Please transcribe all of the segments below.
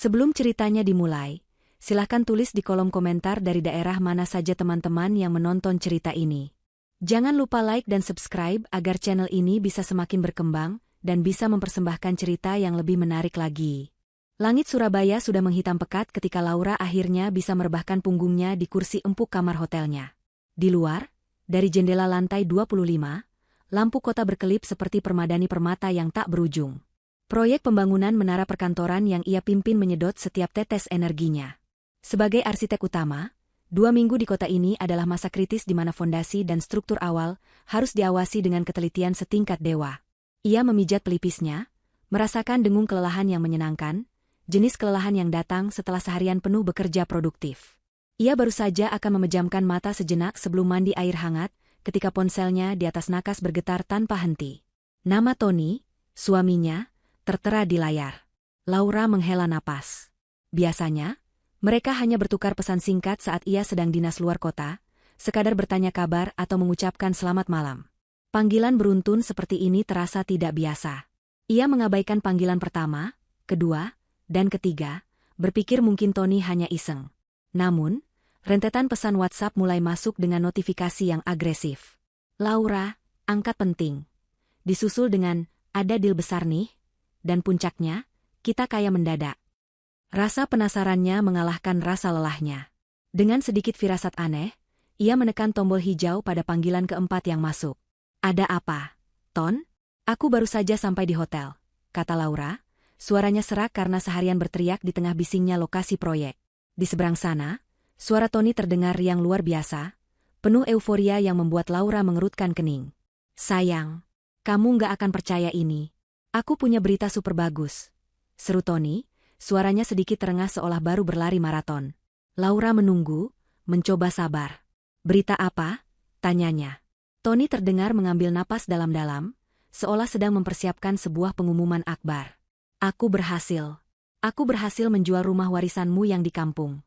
Sebelum ceritanya dimulai, silahkan tulis di kolom komentar dari daerah mana saja teman-teman yang menonton cerita ini. Jangan lupa like dan subscribe agar channel ini bisa semakin berkembang dan bisa mempersembahkan cerita yang lebih menarik lagi. Langit Surabaya sudah menghitam pekat ketika Laura akhirnya bisa merebahkan punggungnya di kursi empuk kamar hotelnya. Di luar, dari jendela lantai 25, lampu kota berkelip seperti permadani permata yang tak berujung. Proyek pembangunan menara perkantoran yang ia pimpin menyedot setiap tetes energinya. Sebagai arsitek utama, 2 minggu di kota ini adalah masa kritis di mana fondasi dan struktur awal harus diawasi dengan ketelitian setingkat dewa. Ia memijat pelipisnya, merasakan dengung kelelahan yang menyenangkan, jenis kelelahan yang datang setelah seharian penuh bekerja produktif. Ia baru saja akan memejamkan mata sejenak sebelum mandi air hangat, ketika ponselnya di atas nakas bergetar tanpa henti. Nama Tony, suaminya, tertera di layar. Laura menghela napas. Biasanya, mereka hanya bertukar pesan singkat saat ia sedang dinas luar kota, sekadar bertanya kabar atau mengucapkan selamat malam. Panggilan beruntun seperti ini terasa tidak biasa. Ia mengabaikan panggilan pertama, kedua, dan ketiga, berpikir mungkin Tony hanya iseng. Namun, rentetan pesan WhatsApp mulai masuk dengan notifikasi yang agresif. Laura, angkat penting. Disusul dengan, ada deal besar nih, dan puncaknya, kita kaya mendadak. Rasa penasarannya mengalahkan rasa lelahnya. Dengan sedikit firasat aneh, ia menekan tombol hijau pada panggilan keempat yang masuk. Ada apa, Ton? Aku baru saja sampai di hotel, kata Laura. Suaranya serak karena seharian berteriak di tengah bisingnya lokasi proyek. Di seberang sana, suara Tony terdengar yang luar biasa, penuh euforia yang membuat Laura mengerutkan kening. Sayang, kamu nggak akan percaya ini. Aku punya berita super bagus, seru Tony, suaranya sedikit terengah seolah baru berlari maraton. Laura menunggu, mencoba sabar. Berita apa? Tanyanya. Tony terdengar mengambil napas dalam-dalam, seolah sedang mempersiapkan sebuah pengumuman akbar. Aku berhasil. Aku berhasil menjual rumah warisanmu yang di kampung.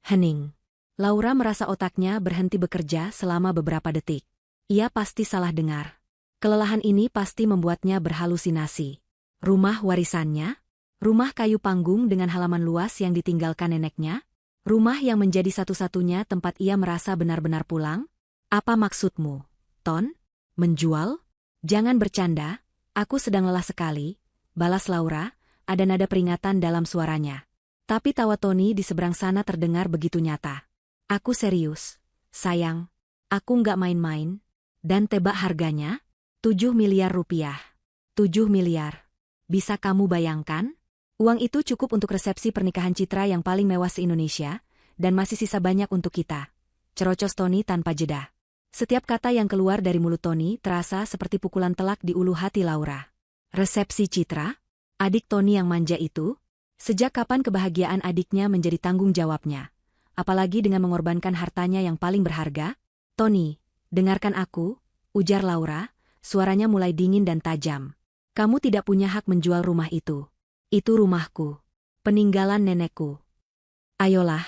Hening. Laura merasa otaknya berhenti bekerja selama beberapa detik. Ia pasti salah dengar. Kelelahan ini pasti membuatnya berhalusinasi. Rumah warisannya? Rumah kayu panggung dengan halaman luas yang ditinggalkan neneknya? Rumah yang menjadi satu-satunya tempat ia merasa benar-benar pulang? Apa maksudmu, Ton? Menjual? Jangan bercanda, aku sedang lelah sekali, balas Laura, ada nada peringatan dalam suaranya. Tapi tawa Tony di seberang sana terdengar begitu nyata. Aku serius, sayang. Aku nggak main-main. Dan tebak harganya? 7 miliar rupiah. 7 miliar. Bisa kamu bayangkan? Uang itu cukup untuk resepsi pernikahan Citra yang paling mewah se-Indonesia, dan masih sisa banyak untuk kita. Cerocos Tony tanpa jeda. Setiap kata yang keluar dari mulut Tony terasa seperti pukulan telak di ulu hati Laura. Resepsi Citra? Adik Tony yang manja itu? Sejak kapan kebahagiaan adiknya menjadi tanggung jawabnya? Apalagi dengan mengorbankan hartanya yang paling berharga? Tony, dengarkan aku, ujar Laura. Suaranya mulai dingin dan tajam. Kamu tidak punya hak menjual rumah itu. Itu rumahku. Peninggalan nenekku. Ayolah,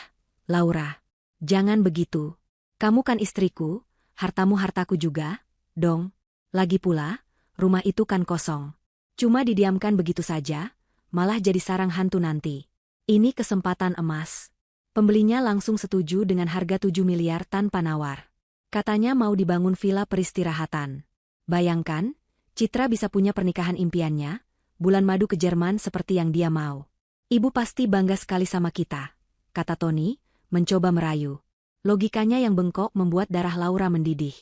Laura. Jangan begitu. Kamu kan istriku, hartamu hartaku juga, dong. Lagi pula, rumah itu kan kosong. Cuma didiamkan begitu saja, malah jadi sarang hantu nanti. Ini kesempatan emas. Pembelinya langsung setuju dengan harga 7 miliar tanpa nawar. Katanya mau dibangun villa peristirahatan. Bayangkan, Citra bisa punya pernikahan impiannya, bulan madu ke Jerman seperti yang dia mau. Ibu pasti bangga sekali sama kita, kata Tony, mencoba merayu. Logikanya yang bengkok membuat darah Laura mendidih.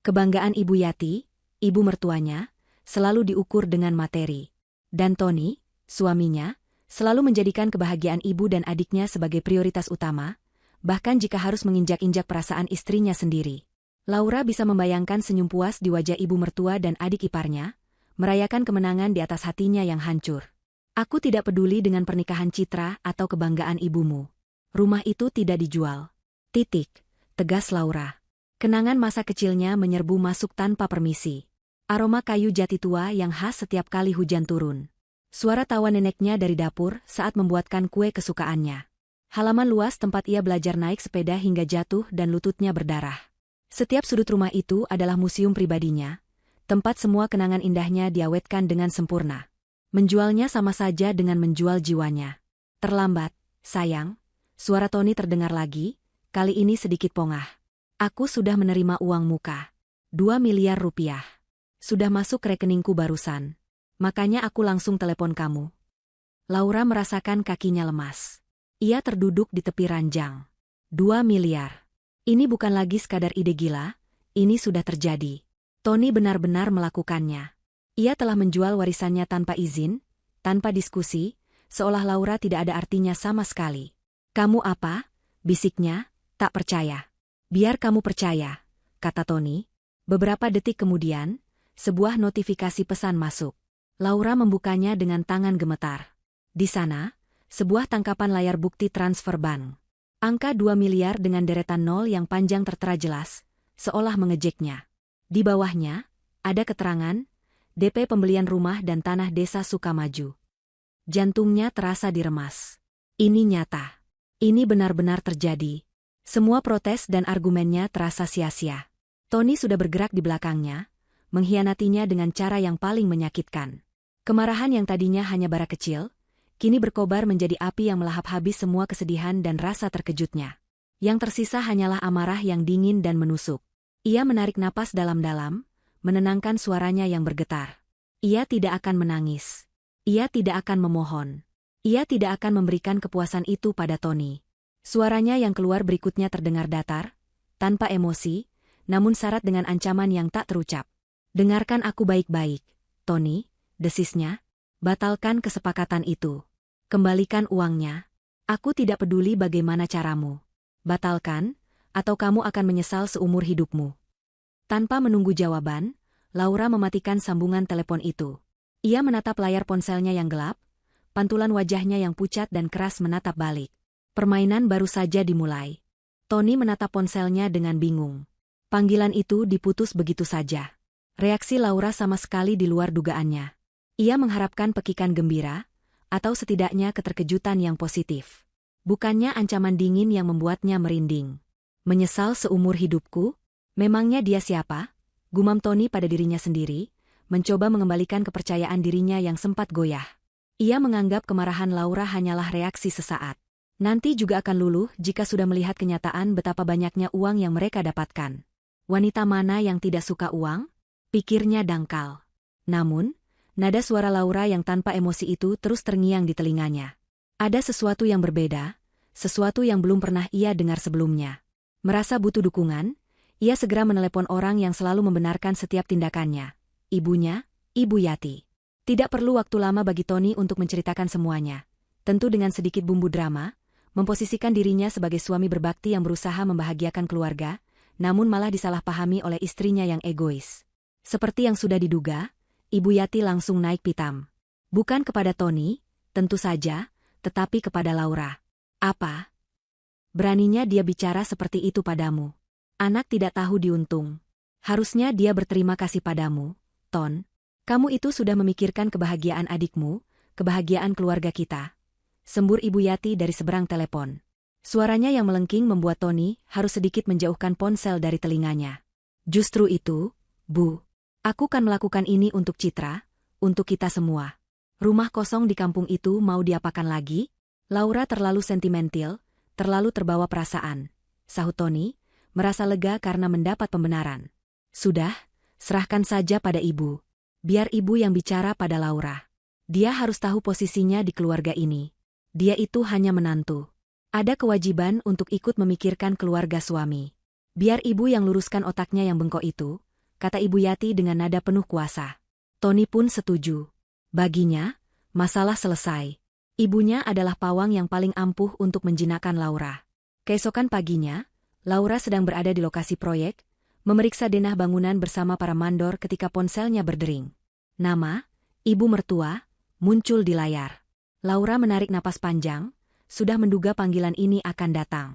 Kebanggaan Ibu Yati, ibu mertuanya, selalu diukur dengan materi. Dan Tony, suaminya, selalu menjadikan kebahagiaan ibu dan adiknya sebagai prioritas utama, bahkan jika harus menginjak-injak perasaan istrinya sendiri. Laura bisa membayangkan senyum puas di wajah ibu mertua dan adik iparnya, merayakan kemenangan di atas hatinya yang hancur. Aku tidak peduli dengan pernikahan Citra atau kebanggaan ibumu. Rumah itu tidak dijual. Titik, tegas Laura. Kenangan masa kecilnya menyerbu masuk tanpa permisi. Aroma kayu jati tua yang khas setiap kali hujan turun. Suara tawa neneknya dari dapur saat membuatkan kue kesukaannya. Halaman luas tempat ia belajar naik sepeda hingga jatuh dan lututnya berdarah. Setiap sudut rumah itu adalah museum pribadinya, tempat semua kenangan indahnya diawetkan dengan sempurna. Menjualnya sama saja dengan menjual jiwanya. Terlambat, sayang. Suara Tony terdengar lagi, kali ini sedikit pongah. Aku sudah menerima uang muka. 2 miliar rupiah. Sudah masuk rekeningku barusan. Makanya aku langsung telepon kamu. Laura merasakan kakinya lemas. Ia terduduk di tepi ranjang. 2 miliar. Ini bukan lagi sekadar ide gila, ini sudah terjadi. Tony benar-benar melakukannya. Ia telah menjual warisannya tanpa izin, tanpa diskusi, seolah Laura tidak ada artinya sama sekali. Kamu apa? Bisiknya, tak percaya. Biar kamu percaya, kata Tony. Beberapa detik kemudian, sebuah notifikasi pesan masuk. Laura membukanya dengan tangan gemetar. Di sana, sebuah tangkapan layar bukti transfer bank. Angka 2 miliar dengan deretan nol yang panjang tertera jelas, seolah mengejeknya. Di bawahnya, ada keterangan, DP pembelian rumah dan tanah desa Sukamaju. Jantungnya terasa diremas. Ini nyata. Ini benar-benar terjadi. Semua protes dan argumennya terasa sia-sia. Tony sudah bergerak di belakangnya, mengkhianatinya dengan cara yang paling menyakitkan. Kemarahan yang tadinya hanya bara kecil, kini berkobar menjadi api yang melahap habis semua kesedihan dan rasa terkejutnya. Yang tersisa hanyalah amarah yang dingin dan menusuk. Ia menarik napas dalam-dalam, menenangkan suaranya yang bergetar. Ia tidak akan menangis. Ia tidak akan memohon. Ia tidak akan memberikan kepuasan itu pada Tony. Suaranya yang keluar berikutnya terdengar datar, tanpa emosi, namun syarat dengan ancaman yang tak terucap. Dengarkan aku baik-baik, Tony, desisnya. Batalkan kesepakatan itu. Kembalikan uangnya. Aku tidak peduli bagaimana caramu. Batalkan, atau kamu akan menyesal seumur hidupmu. Tanpa menunggu jawaban, Laura mematikan sambungan telepon itu. Ia menatap layar ponselnya yang gelap, pantulan wajahnya yang pucat dan keras menatap balik. Permainan baru saja dimulai. Tony menatap ponselnya dengan bingung. Panggilan itu diputus begitu saja. Reaksi Laura sama sekali di luar dugaannya. Ia mengharapkan pekikan gembira, atau setidaknya keterkejutan yang positif. Bukannya ancaman dingin yang membuatnya merinding. Menyesal seumur hidupku? Memangnya dia siapa? Gumam Tony pada dirinya sendiri, mencoba mengembalikan kepercayaan dirinya yang sempat goyah. Ia menganggap kemarahan Laura hanyalah reaksi sesaat. Nanti juga akan luluh jika sudah melihat kenyataan betapa banyaknya uang yang mereka dapatkan. Wanita mana yang tidak suka uang? Pikirnya dangkal. Namun, nada suara Laura yang tanpa emosi itu terus terngiang di telinganya. Ada sesuatu yang berbeda, sesuatu yang belum pernah ia dengar sebelumnya. Merasa butuh dukungan, ia segera menelepon orang yang selalu membenarkan setiap tindakannya. Ibunya, Ibu Yati. Tidak perlu waktu lama bagi Tony untuk menceritakan semuanya. Tentu dengan sedikit bumbu drama, memposisikan dirinya sebagai suami berbakti yang berusaha membahagiakan keluarga, namun malah disalahpahami oleh istrinya yang egois. Seperti yang sudah diduga, Ibu Yati langsung naik pitam. Bukan kepada Tony, tentu saja, tetapi kepada Laura. Apa? Beraninya dia bicara seperti itu padamu. Anak tidak tahu diuntung. Harusnya dia berterima kasih padamu, Ton. Kamu itu sudah memikirkan kebahagiaan adikmu, kebahagiaan keluarga kita. Sembur Ibu Yati dari seberang telepon. Suaranya yang melengking membuat Tony harus sedikit menjauhkan ponsel dari telinganya. Justru itu, Bu. Aku kan melakukan ini untuk Citra, untuk kita semua. Rumah kosong di kampung itu mau diapakan lagi? Laura terlalu sentimental, terlalu terbawa perasaan. Sahut Tony, merasa lega karena mendapat pembenaran. Sudah, serahkan saja pada ibu. Biar ibu yang bicara pada Laura. Dia harus tahu posisinya di keluarga ini. Dia itu hanya menantu. Ada kewajiban untuk ikut memikirkan keluarga suami. Biar ibu yang luruskan otaknya yang bengkok itu, kata Ibu Yati dengan nada penuh kuasa. Tony pun setuju. Baginya, masalah selesai. Ibunya adalah pawang yang paling ampuh untuk menjinakkan Laura. Keesokan paginya, Laura sedang berada di lokasi proyek, memeriksa denah bangunan bersama para mandor ketika ponselnya berdering. Nama, Ibu Mertua, muncul di layar. Laura menarik napas panjang, sudah menduga panggilan ini akan datang.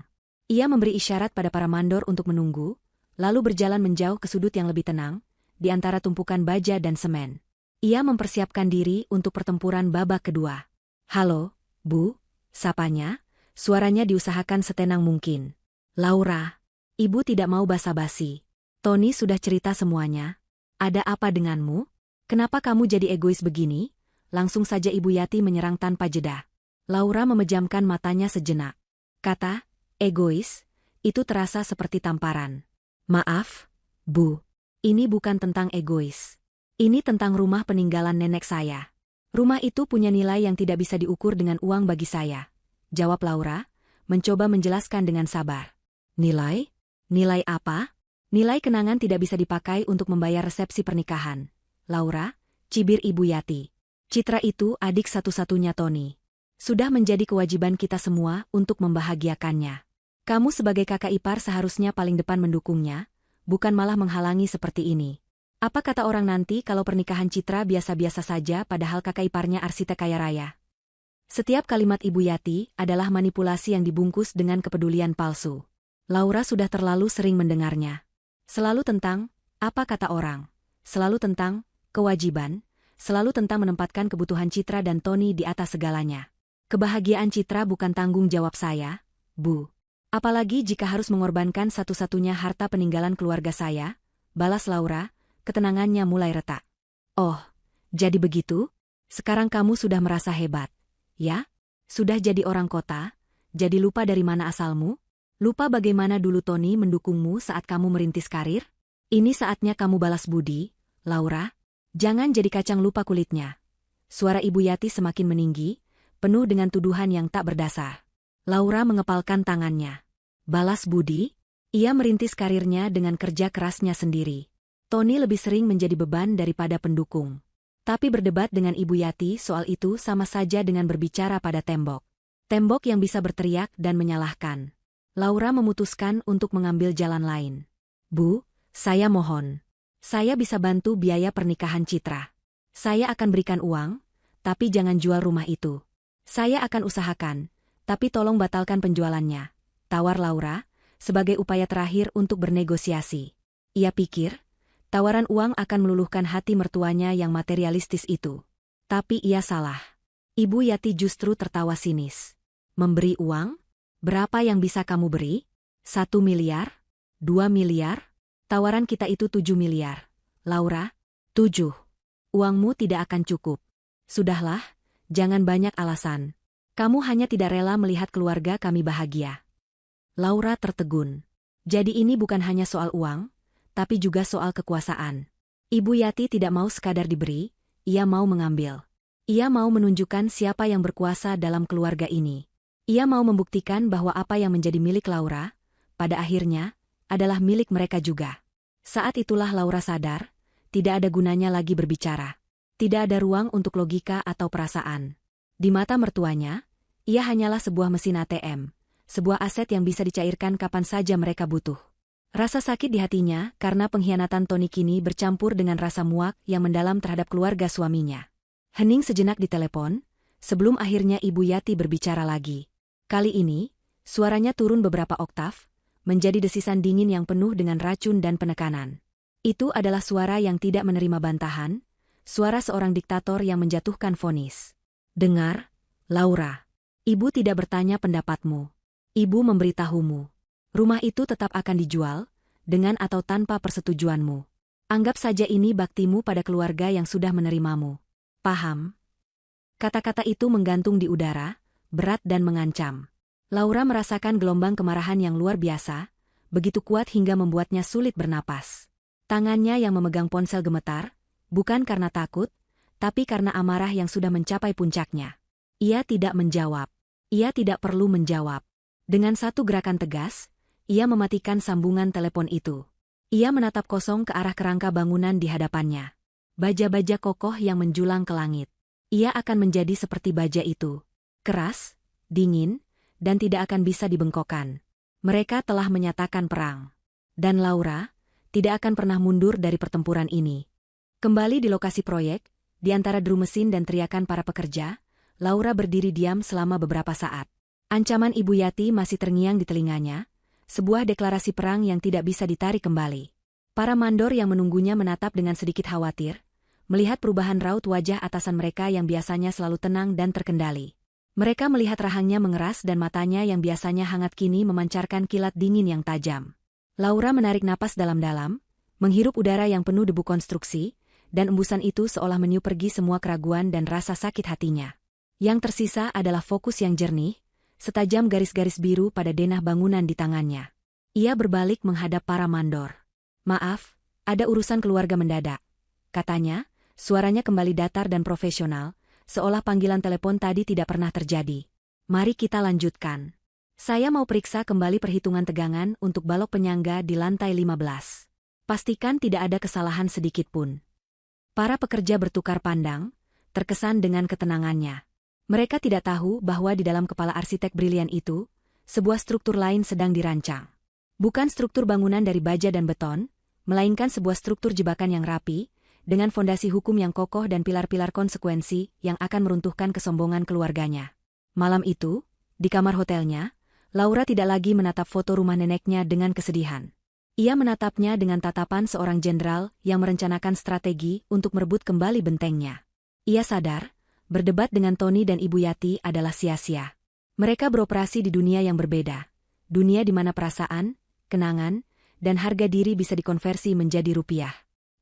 Ia memberi isyarat pada para mandor untuk menunggu, lalu berjalan menjauh ke sudut yang lebih tenang, di antara tumpukan baja dan semen. Ia mempersiapkan diri untuk pertempuran babak kedua. Halo, Bu, sapanya, suaranya diusahakan setenang mungkin. Laura, Ibu tidak mau basa-basi. Tony sudah cerita semuanya. Ada apa denganmu? Kenapa kamu jadi egois begini? Langsung saja Ibu Yati menyerang tanpa jeda. Laura memejamkan matanya sejenak. Kata, egois, itu terasa seperti tamparan. Maaf, Bu. Ini bukan tentang egois. Ini tentang rumah peninggalan nenek saya. Rumah itu punya nilai yang tidak bisa diukur dengan uang bagi saya. Jawab Laura, mencoba menjelaskan dengan sabar. Nilai? Nilai apa? Nilai kenangan tidak bisa dipakai untuk membayar resepsi pernikahan. Laura, cibir Ibu Yati. Citra itu adik satu-satunya Tony. Sudah menjadi kewajiban kita semua untuk membahagiakannya. Kamu sebagai kakak ipar seharusnya paling depan mendukungnya, bukan malah menghalangi seperti ini. Apa kata orang nanti kalau pernikahan Citra biasa-biasa saja padahal kakak iparnya arsitek kaya raya? Setiap kalimat Ibu Yati adalah manipulasi yang dibungkus dengan kepedulian palsu. Laura sudah terlalu sering mendengarnya. Selalu tentang, apa kata orang. Selalu tentang, kewajiban. Selalu tentang menempatkan kebutuhan Citra dan Tony di atas segalanya. Kebahagiaan Citra bukan tanggung jawab saya, Bu. Apalagi jika harus mengorbankan satu-satunya harta peninggalan keluarga saya, balas Laura, ketenangannya mulai retak. Oh, jadi begitu? Sekarang kamu sudah merasa hebat, ya? Sudah jadi orang kota? Jadi lupa dari mana asalmu? Lupa bagaimana dulu Tony mendukungmu saat kamu merintis karir? Ini saatnya kamu balas budi, Laura. Jangan jadi kacang lupa kulitnya. Suara Ibu Yati semakin meninggi, penuh dengan tuduhan yang tak berdasar. Laura mengepalkan tangannya. Balas budi? Ia merintis karirnya dengan kerja kerasnya sendiri. Tony lebih sering menjadi beban daripada pendukung. Tapi berdebat dengan Ibu Yati soal itu sama saja dengan berbicara pada tembok. Tembok yang bisa berteriak dan menyalahkan. Laura memutuskan untuk mengambil jalan lain. Bu, saya mohon. Saya bisa bantu biaya pernikahan Citra. Saya akan berikan uang, tapi jangan jual rumah itu. Saya akan usahakan, tapi tolong batalkan penjualannya. Tawar Laura, sebagai upaya terakhir untuk bernegosiasi. Ia pikir, tawaran uang akan meluluhkan hati mertuanya yang materialistis itu. Tapi ia salah. Ibu Yati justru tertawa sinis. Memberi uang? Berapa yang bisa kamu beri? 1 miliar? 2 miliar? Tawaran kita itu 7 miliar. Laura, 7. Uangmu tidak akan cukup. Sudahlah, jangan banyak alasan. Kamu hanya tidak rela melihat keluarga kami bahagia. Laura tertegun. Jadi ini bukan hanya soal uang, tapi juga soal kekuasaan. Ibu Yati tidak mau sekadar diberi, ia mau mengambil. Ia mau menunjukkan siapa yang berkuasa dalam keluarga ini. Ia mau membuktikan bahwa apa yang menjadi milik Laura, pada akhirnya, adalah milik mereka juga. Saat itulah Laura sadar, tidak ada gunanya lagi berbicara. Tidak ada ruang untuk logika atau perasaan. Di mata mertuanya, ia hanyalah sebuah mesin ATM, sebuah aset yang bisa dicairkan kapan saja mereka butuh. Rasa sakit di hatinya karena pengkhianatan Tony kini bercampur dengan rasa muak yang mendalam terhadap keluarga suaminya. Hening sejenak di telepon, sebelum akhirnya Ibu Yati berbicara lagi. Kali ini, suaranya turun beberapa oktav, menjadi desisan dingin yang penuh dengan racun dan penekanan. Itu adalah suara yang tidak menerima bantahan, suara seorang diktator yang menjatuhkan vonis. Dengar, Laura. Ibu tidak bertanya pendapatmu. Ibu memberitahumu. Rumah itu tetap akan dijual, dengan atau tanpa persetujuanmu. Anggap saja ini baktimu pada keluarga yang sudah menerimamu. Paham? Kata-kata itu menggantung di udara, berat dan mengancam. Laura merasakan gelombang kemarahan yang luar biasa, begitu kuat hingga membuatnya sulit bernapas. Tangannya yang memegang ponsel gemetar, bukan karena takut, tapi karena amarah yang sudah mencapai puncaknya. Ia tidak menjawab. Ia tidak perlu menjawab. Dengan satu gerakan tegas, ia mematikan sambungan telepon itu. Ia menatap kosong ke arah kerangka bangunan di hadapannya. Baja-baja kokoh yang menjulang ke langit. Ia akan menjadi seperti baja itu. Keras, dingin, dan tidak akan bisa dibengkokkan. Mereka telah menyatakan perang. Dan Laura tidak akan pernah mundur dari pertempuran ini. Kembali di lokasi proyek, di antara deru mesin dan teriakan para pekerja, Laura berdiri diam selama beberapa saat. Ancaman Ibu Yati masih terngiang di telinganya, sebuah deklarasi perang yang tidak bisa ditarik kembali. Para mandor yang menunggunya menatap dengan sedikit khawatir, melihat perubahan raut wajah atasan mereka yang biasanya selalu tenang dan terkendali. Mereka melihat rahangnya mengeras dan matanya yang biasanya hangat kini memancarkan kilat dingin yang tajam. Laura menarik napas dalam-dalam, menghirup udara yang penuh debu konstruksi, dan embusan itu seolah meniup pergi semua keraguan dan rasa sakit hatinya. Yang tersisa adalah fokus yang jernih, setajam garis-garis biru pada denah bangunan di tangannya. Ia berbalik menghadap para mandor. "Maaf, ada urusan keluarga mendadak," katanya, suaranya kembali datar dan profesional, seolah panggilan telepon tadi tidak pernah terjadi. "Mari kita lanjutkan. Saya mau periksa kembali perhitungan tegangan untuk balok penyangga di lantai 15. Pastikan tidak ada kesalahan sedikit pun." Para pekerja bertukar pandang, terkesan dengan ketenangannya. Mereka tidak tahu bahwa di dalam kepala arsitek brilian itu, sebuah struktur lain sedang dirancang. Bukan struktur bangunan dari baja dan beton, melainkan sebuah struktur jebakan yang rapi, dengan fondasi hukum yang kokoh dan pilar-pilar konsekuensi yang akan meruntuhkan kesombongan keluarganya. Malam itu, di kamar hotelnya, Laura tidak lagi menatap foto rumah neneknya dengan kesedihan. Ia menatapnya dengan tatapan seorang jenderal yang merencanakan strategi untuk merebut kembali bentengnya. Ia sadar, berdebat dengan Tony dan Ibu Yati adalah sia-sia. Mereka beroperasi di dunia yang berbeda. Dunia di mana perasaan, kenangan, dan harga diri bisa dikonversi menjadi rupiah.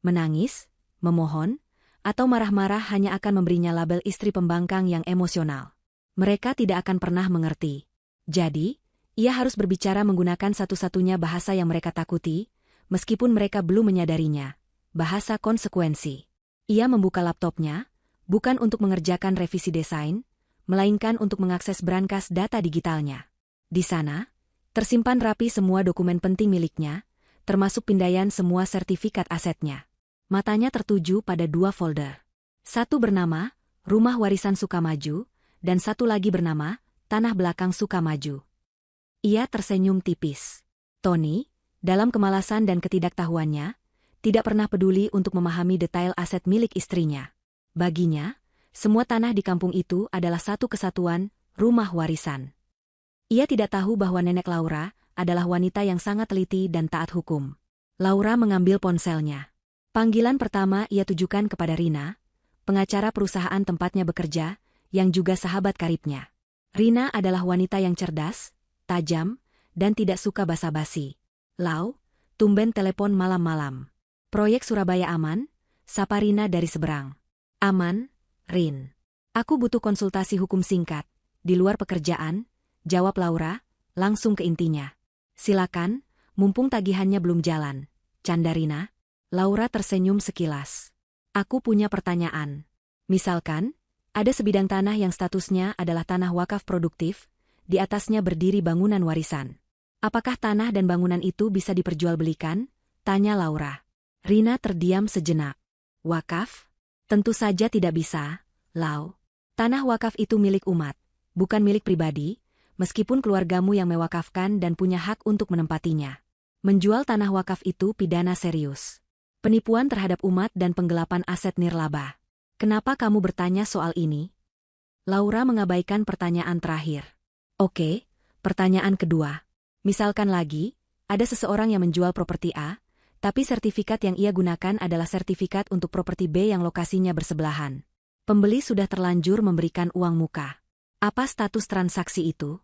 Menangis, memohon, atau marah-marah hanya akan memberinya label istri pembangkang yang emosional. Mereka tidak akan pernah mengerti. Jadi, ia harus berbicara menggunakan satu-satunya bahasa yang mereka takuti, meskipun mereka belum menyadarinya. Bahasa konsekuensi. Ia membuka laptopnya, bukan untuk mengerjakan revisi desain, melainkan untuk mengakses brankas data digitalnya. Di sana, tersimpan rapi semua dokumen penting miliknya, termasuk pindaian semua sertifikat asetnya. Matanya tertuju pada dua folder. Satu bernama Rumah Warisan Sukamaju, dan satu lagi bernama Tanah Belakang Sukamaju. Ia tersenyum tipis. Tony, dalam kemalasan dan ketidaktahuannya, tidak pernah peduli untuk memahami detail aset milik istrinya. Baginya, semua tanah di kampung itu adalah satu kesatuan, rumah warisan. Ia tidak tahu bahwa nenek Laura adalah wanita yang sangat teliti dan taat hukum. Laura mengambil ponselnya. Panggilan pertama ia tujukan kepada Rina, pengacara perusahaan tempatnya bekerja, yang juga sahabat karibnya. Rina adalah wanita yang cerdas, tajam, dan tidak suka basa-basi. "Lau, tumben telepon malam-malam. Proyek Surabaya aman?" sapa Rina dari seberang. "Aman, Rin. Aku butuh konsultasi hukum singkat. Di luar pekerjaan," jawab Laura, langsung ke intinya. "Silakan, mumpung tagihannya belum jalan," canda Rina. Laura tersenyum sekilas. "Aku punya pertanyaan. Misalkan, ada sebidang tanah yang statusnya adalah tanah wakaf produktif, di atasnya berdiri bangunan warisan. Apakah tanah dan bangunan itu bisa diperjualbelikan?" tanya Laura. Rina terdiam sejenak. "Wakaf? Tentu saja tidak bisa, Lau. Tanah wakaf itu milik umat, bukan milik pribadi, meskipun keluargamu yang mewakafkan dan punya hak untuk menempatinya. Menjual tanah wakaf itu pidana serius. Penipuan terhadap umat dan penggelapan aset nirlaba. Kenapa kamu bertanya soal ini?" Laura mengabaikan pertanyaan terakhir. "Oke, pertanyaan kedua. Misalkan lagi, ada seseorang yang menjual properti A, tapi sertifikat yang ia gunakan adalah sertifikat untuk properti B yang lokasinya bersebelahan. Pembeli sudah terlanjur memberikan uang muka. Apa status transaksi itu?"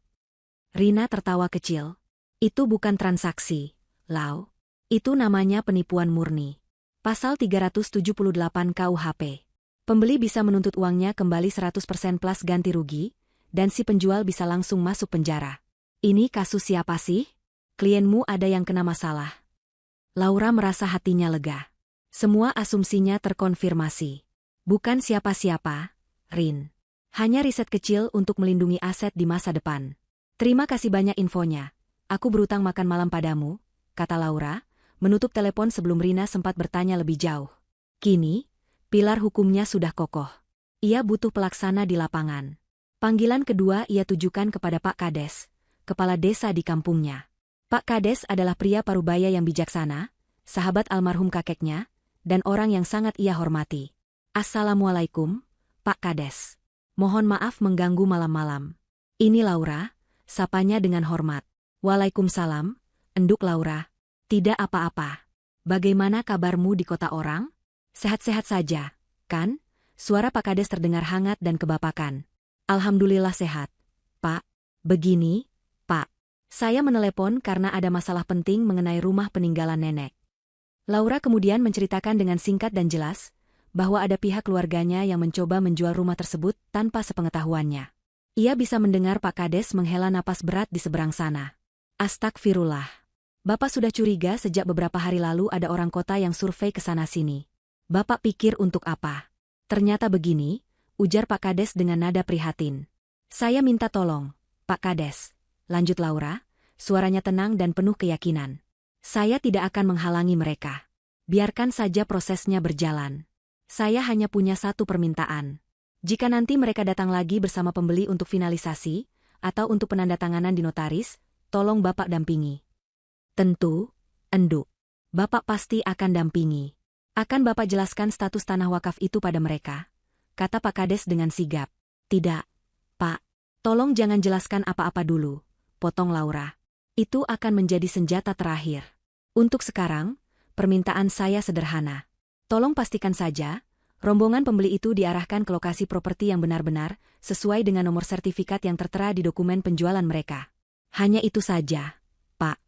Rina tertawa kecil. "Itu bukan transaksi, Lau. Itu namanya penipuan murni. Pasal 378 KUHP. Pembeli bisa menuntut uangnya kembali 100% plus ganti rugi, dan si penjual bisa langsung masuk penjara. Ini kasus siapa sih? Klienmu ada yang kena masalah?" Laura merasa hatinya lega. Semua asumsinya terkonfirmasi. "Bukan siapa-siapa, Rin. Hanya riset kecil untuk melindungi aset di masa depan. Terima kasih banyak infonya. Aku berutang makan malam padamu," kata Laura, menutup telepon sebelum Rina sempat bertanya lebih jauh. Kini, pilar hukumnya sudah kokoh. Ia butuh pelaksana di lapangan. Panggilan kedua ia tujukan kepada Pak Kades, kepala desa di kampungnya. Pak Kades adalah pria parubaya yang bijaksana, sahabat almarhum kakeknya, dan orang yang sangat ia hormati. "Assalamualaikum, Pak Kades. Mohon maaf mengganggu malam-malam. Ini Laura," sapanya dengan hormat. "Waalaikumsalam," enduk Laura. "Tidak apa-apa. Bagaimana kabarmu di kota orang? Sehat-sehat saja, kan?" Suara Pak Kades terdengar hangat dan kebapakan. "Alhamdulillah sehat, Pak. Begini, Pak. Saya menelepon karena ada masalah penting mengenai rumah peninggalan nenek." Laura kemudian menceritakan dengan singkat dan jelas, bahwa ada pihak keluarganya yang mencoba menjual rumah tersebut tanpa sepengetahuannya. Ia bisa mendengar Pak Kades menghela napas berat di seberang sana. Astagfirullah. Bapak sudah curiga sejak beberapa hari lalu ada orang kota yang survei ke sana-sini. Bapak pikir untuk apa? Ternyata begini, ujar Pak Kades dengan nada prihatin. Saya minta tolong, Pak Kades. Lanjut Laura, suaranya tenang dan penuh keyakinan. Saya tidak akan menghalangi mereka. Biarkan saja prosesnya berjalan. Saya hanya punya satu permintaan. Jika nanti mereka datang lagi bersama pembeli untuk finalisasi, atau untuk penandatanganan di notaris, tolong Bapak dampingi. Tentu, Enduk. Bapak pasti akan dampingi. Akan Bapak jelaskan status tanah wakaf itu pada mereka, kata Pak Kades dengan sigap. Tidak, Pak. Tolong jangan jelaskan apa-apa dulu, potong Laura. Itu akan menjadi senjata terakhir. Untuk sekarang, permintaan saya sederhana. Tolong pastikan saja, rombongan pembeli itu diarahkan ke lokasi properti yang benar-benar sesuai dengan nomor sertifikat yang tertera di dokumen penjualan mereka. Hanya itu saja, Pak.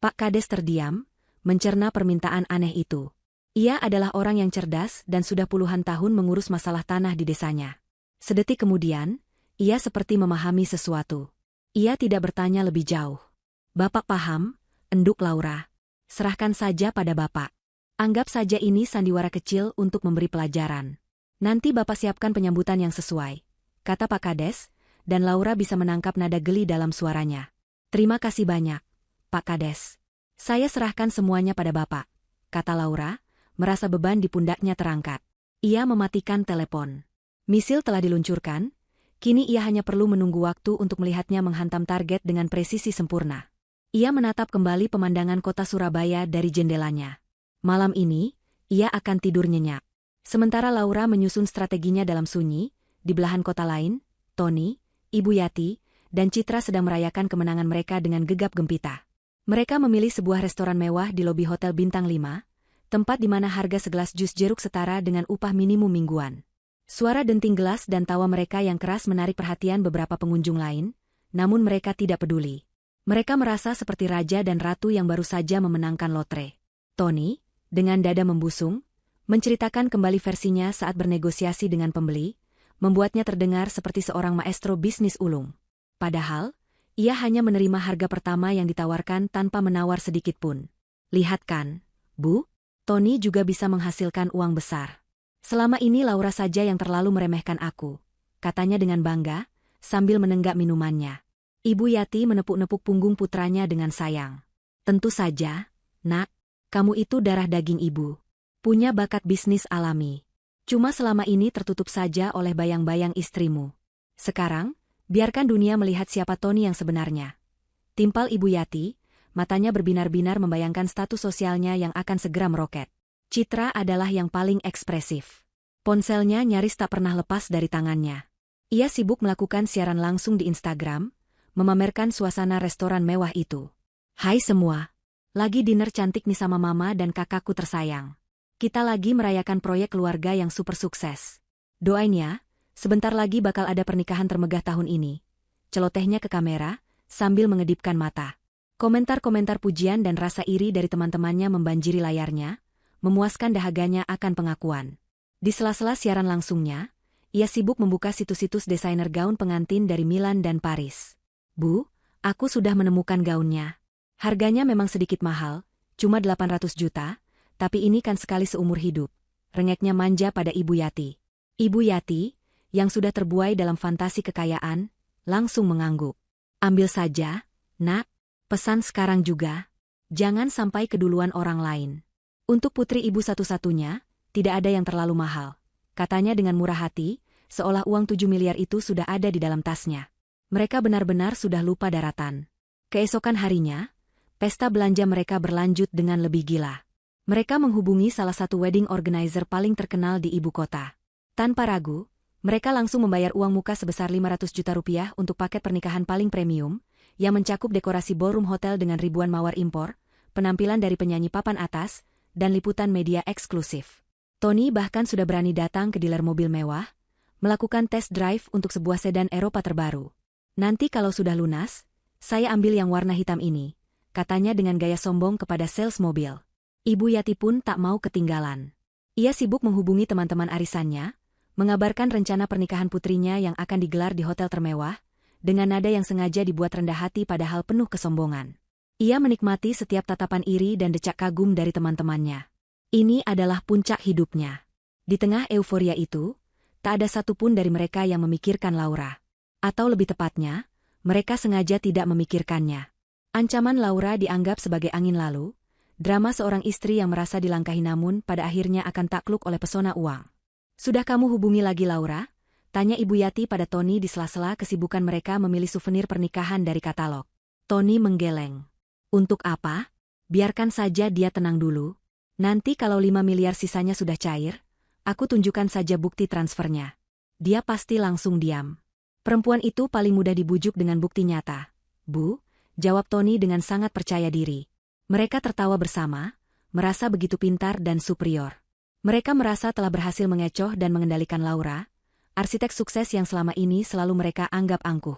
Pak Kades terdiam, mencerna permintaan aneh itu. Ia adalah orang yang cerdas dan sudah puluhan tahun mengurus masalah tanah di desanya. Sedetik kemudian, ia seperti memahami sesuatu. Ia tidak bertanya lebih jauh. Bapak paham, Enduk Laura. Serahkan saja pada Bapak. Anggap saja ini sandiwara kecil untuk memberi pelajaran. Nanti Bapak siapkan penyambutan yang sesuai, kata Pak Kades, dan Laura bisa menangkap nada geli dalam suaranya. Terima kasih banyak, Pak Kades. Saya serahkan semuanya pada Bapak, kata Laura, merasa beban di pundaknya terangkat. Ia mematikan telepon. Misil telah diluncurkan, kini ia hanya perlu menunggu waktu untuk melihatnya menghantam target dengan presisi sempurna. Ia menatap kembali pemandangan kota Surabaya dari jendelanya. Malam ini, ia akan tidur nyenyak. Sementara Laura menyusun strateginya dalam sunyi, di belahan kota lain, Tony, Ibu Yati, dan Citra sedang merayakan kemenangan mereka dengan gegap gempita. Mereka memilih sebuah restoran mewah di lobi Hotel Bintang 5, tempat di mana harga segelas jus jeruk setara dengan upah minimum mingguan. Suara denting gelas dan tawa mereka yang keras menarik perhatian beberapa pengunjung lain, namun mereka tidak peduli. Mereka merasa seperti raja dan ratu yang baru saja memenangkan lotre. Tony, dengan dada membusung, menceritakan kembali versinya saat bernegosiasi dengan pembeli, membuatnya terdengar seperti seorang maestro bisnis ulung. Padahal, ia hanya menerima harga pertama yang ditawarkan tanpa menawar sedikit pun. Lihat kan, Bu, Tony juga bisa menghasilkan uang besar. Selama ini Laura saja yang terlalu meremehkan aku, katanya dengan bangga, sambil menenggak minumannya. Ibu Yati menepuk-nepuk punggung putranya dengan sayang. Tentu saja, Nak, kamu itu darah daging ibu. Punya bakat bisnis alami. Cuma selama ini tertutup saja oleh bayang-bayang istrimu. Sekarang, biarkan dunia melihat siapa Tony yang sebenarnya. Timpal Ibu Yati, matanya berbinar-binar membayangkan status sosialnya yang akan segera meroket. Citra adalah yang paling ekspresif. Ponselnya nyaris tak pernah lepas dari tangannya. Ia sibuk melakukan siaran langsung di Instagram, memamerkan suasana restoran mewah itu. Hai semua. Lagi dinner cantik nih sama mama dan kakakku tersayang. Kita lagi merayakan proyek keluarga yang super sukses. Doain ya, sebentar lagi bakal ada pernikahan termegah tahun ini. Celotehnya ke kamera, sambil mengedipkan mata. Komentar-komentar pujian dan rasa iri dari teman-temannya membanjiri layarnya, memuaskan dahaganya akan pengakuan. Di sela-sela siaran langsungnya, ia sibuk membuka situs-situs desainer gaun pengantin dari Milan dan Paris. Bu, aku sudah menemukan gaunnya. Harganya memang sedikit mahal, cuma 800 juta, tapi ini kan sekali seumur hidup. Rengeknya manja pada Ibu Yati. Ibu Yati, yang sudah terbuai dalam fantasi kekayaan, langsung mengangguk. Ambil saja, Nak, pesan sekarang juga. Jangan sampai keduluan orang lain. Untuk putri ibu satu-satunya, tidak ada yang terlalu mahal. Katanya dengan murah hati, seolah uang 7 miliar itu sudah ada di dalam tasnya. Mereka benar-benar sudah lupa daratan. Keesokan harinya, pesta belanja mereka berlanjut dengan lebih gila. Mereka menghubungi salah satu wedding organizer paling terkenal di ibu kota. Tanpa ragu, mereka langsung membayar uang muka sebesar 500 juta rupiah untuk paket pernikahan paling premium, yang mencakup dekorasi ballroom hotel dengan ribuan mawar impor, penampilan dari penyanyi papan atas, dan liputan media eksklusif. Tony bahkan sudah berani datang ke dealer mobil mewah, melakukan test drive untuk sebuah sedan Eropa terbaru. Nanti kalau sudah lunas, saya ambil yang warna hitam ini, katanya dengan gaya sombong kepada sales mobil. Ibu Yati pun tak mau ketinggalan. Ia sibuk menghubungi teman-teman arisannya, mengabarkan rencana pernikahan putrinya yang akan digelar di hotel termewah, dengan nada yang sengaja dibuat rendah hati padahal penuh kesombongan. Ia menikmati setiap tatapan iri dan decak kagum dari teman-temannya. Ini adalah puncak hidupnya. Di tengah euforia itu, tak ada satupun dari mereka yang memikirkan Laura. Atau lebih tepatnya, mereka sengaja tidak memikirkannya. Ancaman Laura dianggap sebagai angin lalu, drama seorang istri yang merasa dilangkahi namun pada akhirnya akan takluk oleh pesona uang. "Sudah kamu hubungi lagi Laura?" tanya Ibu Yati pada Tony di sela-sela kesibukan mereka memilih souvenir pernikahan dari katalog. Tony menggeleng. "Untuk apa? Biarkan saja dia tenang dulu. Nanti kalau 5 miliar sisanya sudah cair, aku tunjukkan saja bukti transfernya. Dia pasti langsung diam." "Perempuan itu paling mudah dibujuk dengan bukti nyata, Bu," jawab Tony dengan sangat percaya diri. Mereka tertawa bersama, merasa begitu pintar dan superior. Mereka merasa telah berhasil mengecoh dan mengendalikan Laura, arsitek sukses yang selama ini selalu mereka anggap angkuh.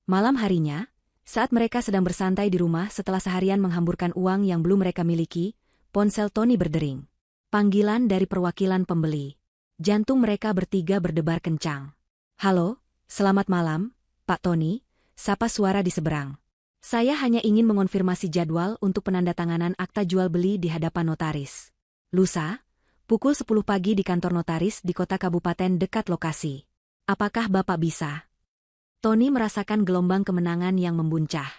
Malam harinya, saat mereka sedang bersantai di rumah setelah seharian menghamburkan uang yang belum mereka miliki, ponsel Tony berdering. Panggilan dari perwakilan pembeli. Jantung mereka bertiga berdebar kencang. "Halo, selamat malam, Pak Tony," sapa suara di seberang. "Saya hanya ingin mengonfirmasi jadwal untuk penandatanganan akta jual beli di hadapan notaris. Lusa, pukul 10 pagi di kantor notaris di kota kabupaten dekat lokasi. Apakah Bapak bisa?" Tony merasakan gelombang kemenangan yang membuncah.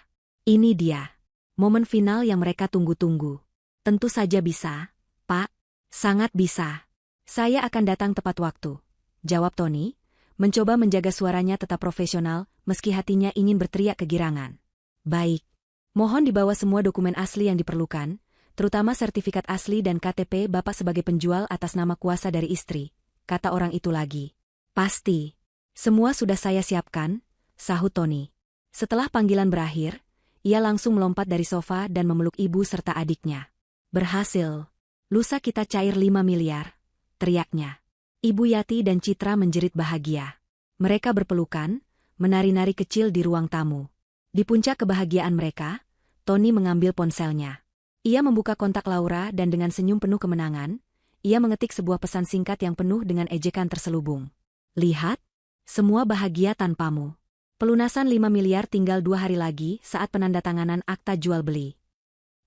Ini dia. Momen final yang mereka tunggu-tunggu. "Tentu saja bisa, Pak. Sangat bisa. Saya akan datang tepat waktu," jawab Tony, mencoba menjaga suaranya tetap profesional meski hatinya ingin berteriak kegirangan. "Baik. Mohon dibawa semua dokumen asli yang diperlukan, terutama sertifikat asli dan KTP Bapak sebagai penjual atas nama kuasa dari istri," kata orang itu lagi. "Pasti. Semua sudah saya siapkan," sahut Tony. Setelah panggilan berakhir, ia langsung melompat dari sofa dan memeluk ibu serta adiknya. "Berhasil. Lusa kita cair 5 miliar, teriaknya. Ibu Yati dan Citra menjerit bahagia. Mereka berpelukan, menari-nari kecil di ruang tamu. Di puncak kebahagiaan mereka, Tony mengambil ponselnya. Ia membuka kontak Laura dan dengan senyum penuh kemenangan, ia mengetik sebuah pesan singkat yang penuh dengan ejekan terselubung. "Lihat, semua bahagia tanpamu. Pelunasan 5 miliar tinggal 2 hari lagi saat penandatanganan akta jual beli."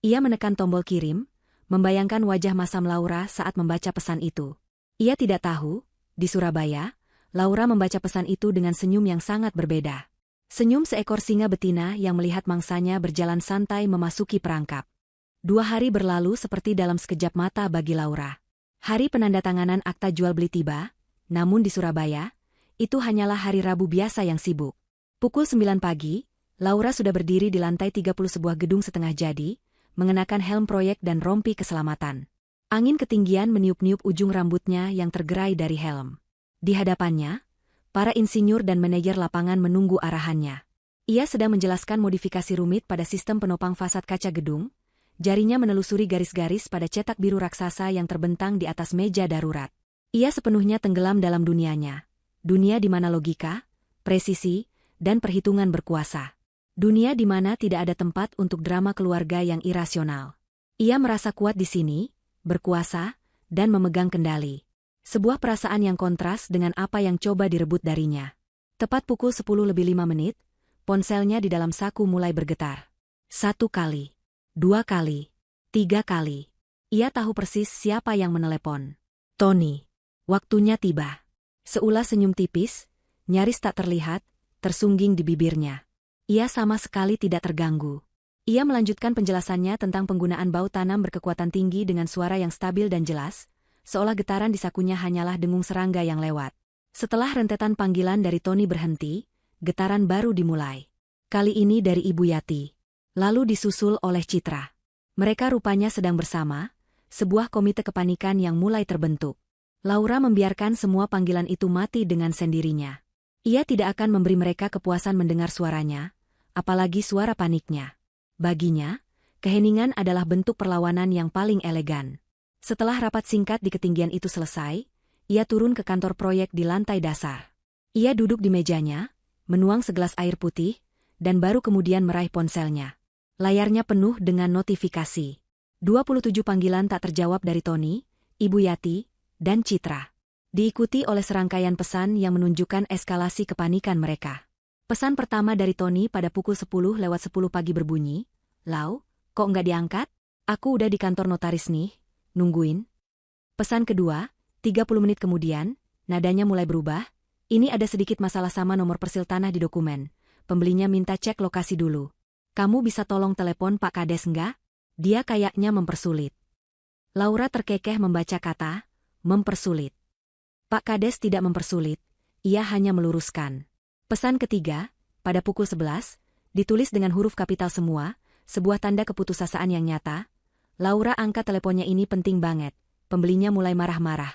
Ia menekan tombol kirim, membayangkan wajah masam Laura saat membaca pesan itu. Ia tidak tahu, di Surabaya, Laura membaca pesan itu dengan senyum yang sangat berbeda. Senyum seekor singa betina yang melihat mangsanya berjalan santai memasuki perangkap. 2 hari berlalu seperti dalam sekejap mata bagi Laura. Hari penandatanganan akta jual beli tiba, namun di Surabaya, itu hanyalah hari Rabu biasa yang sibuk. Pukul 9 pagi, Laura sudah berdiri di lantai 30 sebuah gedung setengah jadi, mengenakan helm proyek dan rompi keselamatan. Angin ketinggian meniup-niup ujung rambutnya yang tergerai dari helm. Di hadapannya, para insinyur dan manajer lapangan menunggu arahannya. Ia sedang menjelaskan modifikasi rumit pada sistem penopang fasad kaca gedung, jarinya menelusuri garis-garis pada cetak biru raksasa yang terbentang di atas meja darurat. Ia sepenuhnya tenggelam dalam dunianya. Dunia di mana logika, presisi, dan perhitungan berkuasa. Dunia di mana tidak ada tempat untuk drama keluarga yang irasional. Ia merasa kuat di sini, berkuasa, dan memegang kendali. Sebuah perasaan yang kontras dengan apa yang coba direbut darinya. Tepat pukul 10:05, ponselnya di dalam saku mulai bergetar. 1 kali, 2 kali, 3 kali. Ia tahu persis siapa yang menelepon. Tony. Waktunya tiba. Seulas senyum tipis, nyaris tak terlihat, tersungging di bibirnya. Ia sama sekali tidak terganggu. Ia melanjutkan penjelasannya tentang penggunaan bau tanam berkekuatan tinggi dengan suara yang stabil dan jelas, seolah getaran di sakunya hanyalah dengung serangga yang lewat. Setelah rentetan panggilan dari Tony berhenti, getaran baru dimulai. Kali ini dari Ibu Yati. Lalu disusul oleh Citra. Mereka rupanya sedang bersama, sebuah komite kepanikan yang mulai terbentuk. Laura membiarkan semua panggilan itu mati dengan sendirinya. Ia tidak akan memberi mereka kepuasan mendengar suaranya, apalagi suara paniknya. Baginya, keheningan adalah bentuk perlawanan yang paling elegan. Setelah rapat singkat di ketinggian itu selesai, ia turun ke kantor proyek di lantai dasar. Ia duduk di mejanya, menuang segelas air putih, dan baru kemudian meraih ponselnya. Layarnya penuh dengan notifikasi. 27 panggilan tak terjawab dari Tony, Ibu Yati, dan Citra. Diikuti oleh serangkaian pesan yang menunjukkan eskalasi kepanikan mereka. Pesan pertama dari Tony pada pukul 10:10 pagi berbunyi, "Lau, kok nggak diangkat? Aku udah di kantor notaris nih, nungguin." Pesan kedua, 30 menit kemudian, nadanya mulai berubah. "Ini ada sedikit masalah sama nomor persil tanah di dokumen. Pembelinya minta cek lokasi dulu. Kamu bisa tolong telepon Pak Kades nggak? Dia kayaknya mempersulit." Laura terkekeh membaca kata, mempersulit. Pak Kades tidak mempersulit, ia hanya meluruskan. Pesan ketiga, pada pukul 11, ditulis dengan huruf kapital semua, sebuah tanda keputusasaan yang nyata. Laura angkat teleponnya, ini penting banget. Pembelinya mulai marah-marah.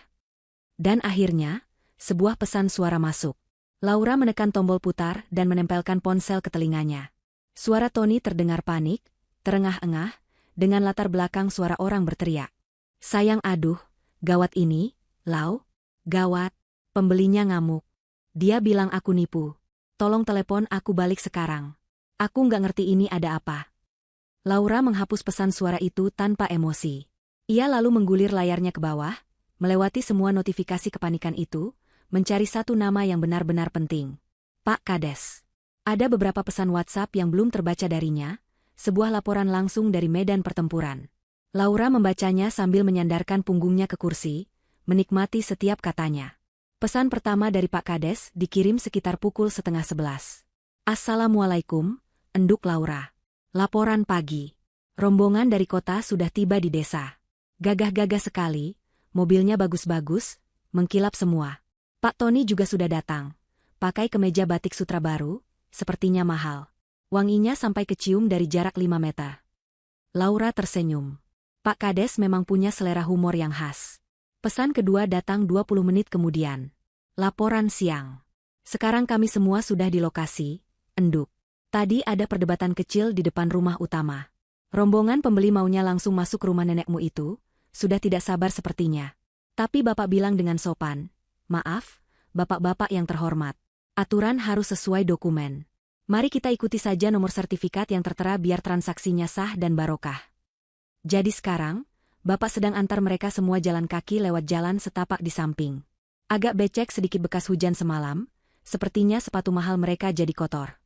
Dan akhirnya, sebuah pesan suara masuk. Laura menekan tombol putar dan menempelkan ponsel ke telinganya. Suara Tony terdengar panik, terengah-engah, dengan latar belakang suara orang berteriak. "Sayang, aduh, gawat ini, Lau, gawat." Pembelinya ngamuk. "Dia bilang aku nipu. Tolong telepon aku balik sekarang. Aku nggak ngerti ini ada apa." Laura menghapus pesan suara itu tanpa emosi. Ia lalu menggulir layarnya ke bawah, melewati semua notifikasi kepanikan itu, mencari satu nama yang benar-benar penting. Pak Kades. Ada beberapa pesan WhatsApp yang belum terbaca darinya, sebuah laporan langsung dari medan pertempuran. Laura membacanya sambil menyandarkan punggungnya ke kursi, menikmati setiap katanya. Pesan pertama dari Pak Kades dikirim sekitar pukul 10:30. "Assalamualaikum, Enduk Laura. Laporan pagi. Rombongan dari kota sudah tiba di desa. Gagah-gagah sekali, mobilnya bagus-bagus, mengkilap semua. Pak Tony juga sudah datang. Pakai kemeja batik sutra baru, sepertinya mahal. Wanginya sampai kecium dari jarak 5 meter." Laura tersenyum. Pak Kades memang punya selera humor yang khas. Pesan kedua datang 20 menit kemudian. "Laporan siang. Sekarang kami semua sudah di lokasi, Enduk. Tadi ada perdebatan kecil di depan rumah utama. Rombongan pembeli maunya langsung masuk rumah nenekmu itu, sudah tidak sabar sepertinya. Tapi Bapak bilang dengan sopan, 'Maaf, Bapak-bapak yang terhormat. Aturan harus sesuai dokumen. Mari kita ikuti saja nomor sertifikat yang tertera biar transaksinya sah dan barokah.' Jadi sekarang, Bapak sedang antar mereka semua jalan kaki lewat jalan setapak di samping. Agak becek sedikit bekas hujan semalam, sepertinya sepatu mahal mereka jadi kotor."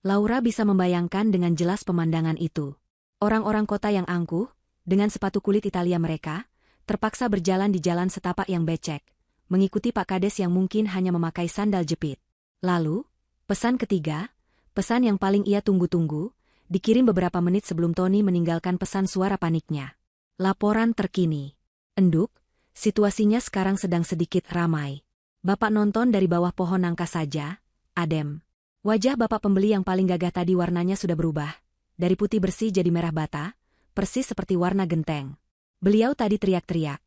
Laura bisa membayangkan dengan jelas pemandangan itu. Orang-orang kota yang angkuh, dengan sepatu kulit Italia mereka, terpaksa berjalan di jalan setapak yang becek, mengikuti Pak Kades yang mungkin hanya memakai sandal jepit. Lalu, pesan ketiga, pesan yang paling ia tunggu-tunggu, dikirim beberapa menit sebelum Tony meninggalkan pesan suara paniknya. "Laporan terkini. Enduk, situasinya sekarang sedang sedikit ramai. Bapak nonton dari bawah pohon nangka saja, adem." Wajah bapak pembeli yang paling gagah tadi warnanya sudah berubah, dari putih bersih jadi merah bata, persis seperti warna genteng. Beliau tadi teriak-teriak.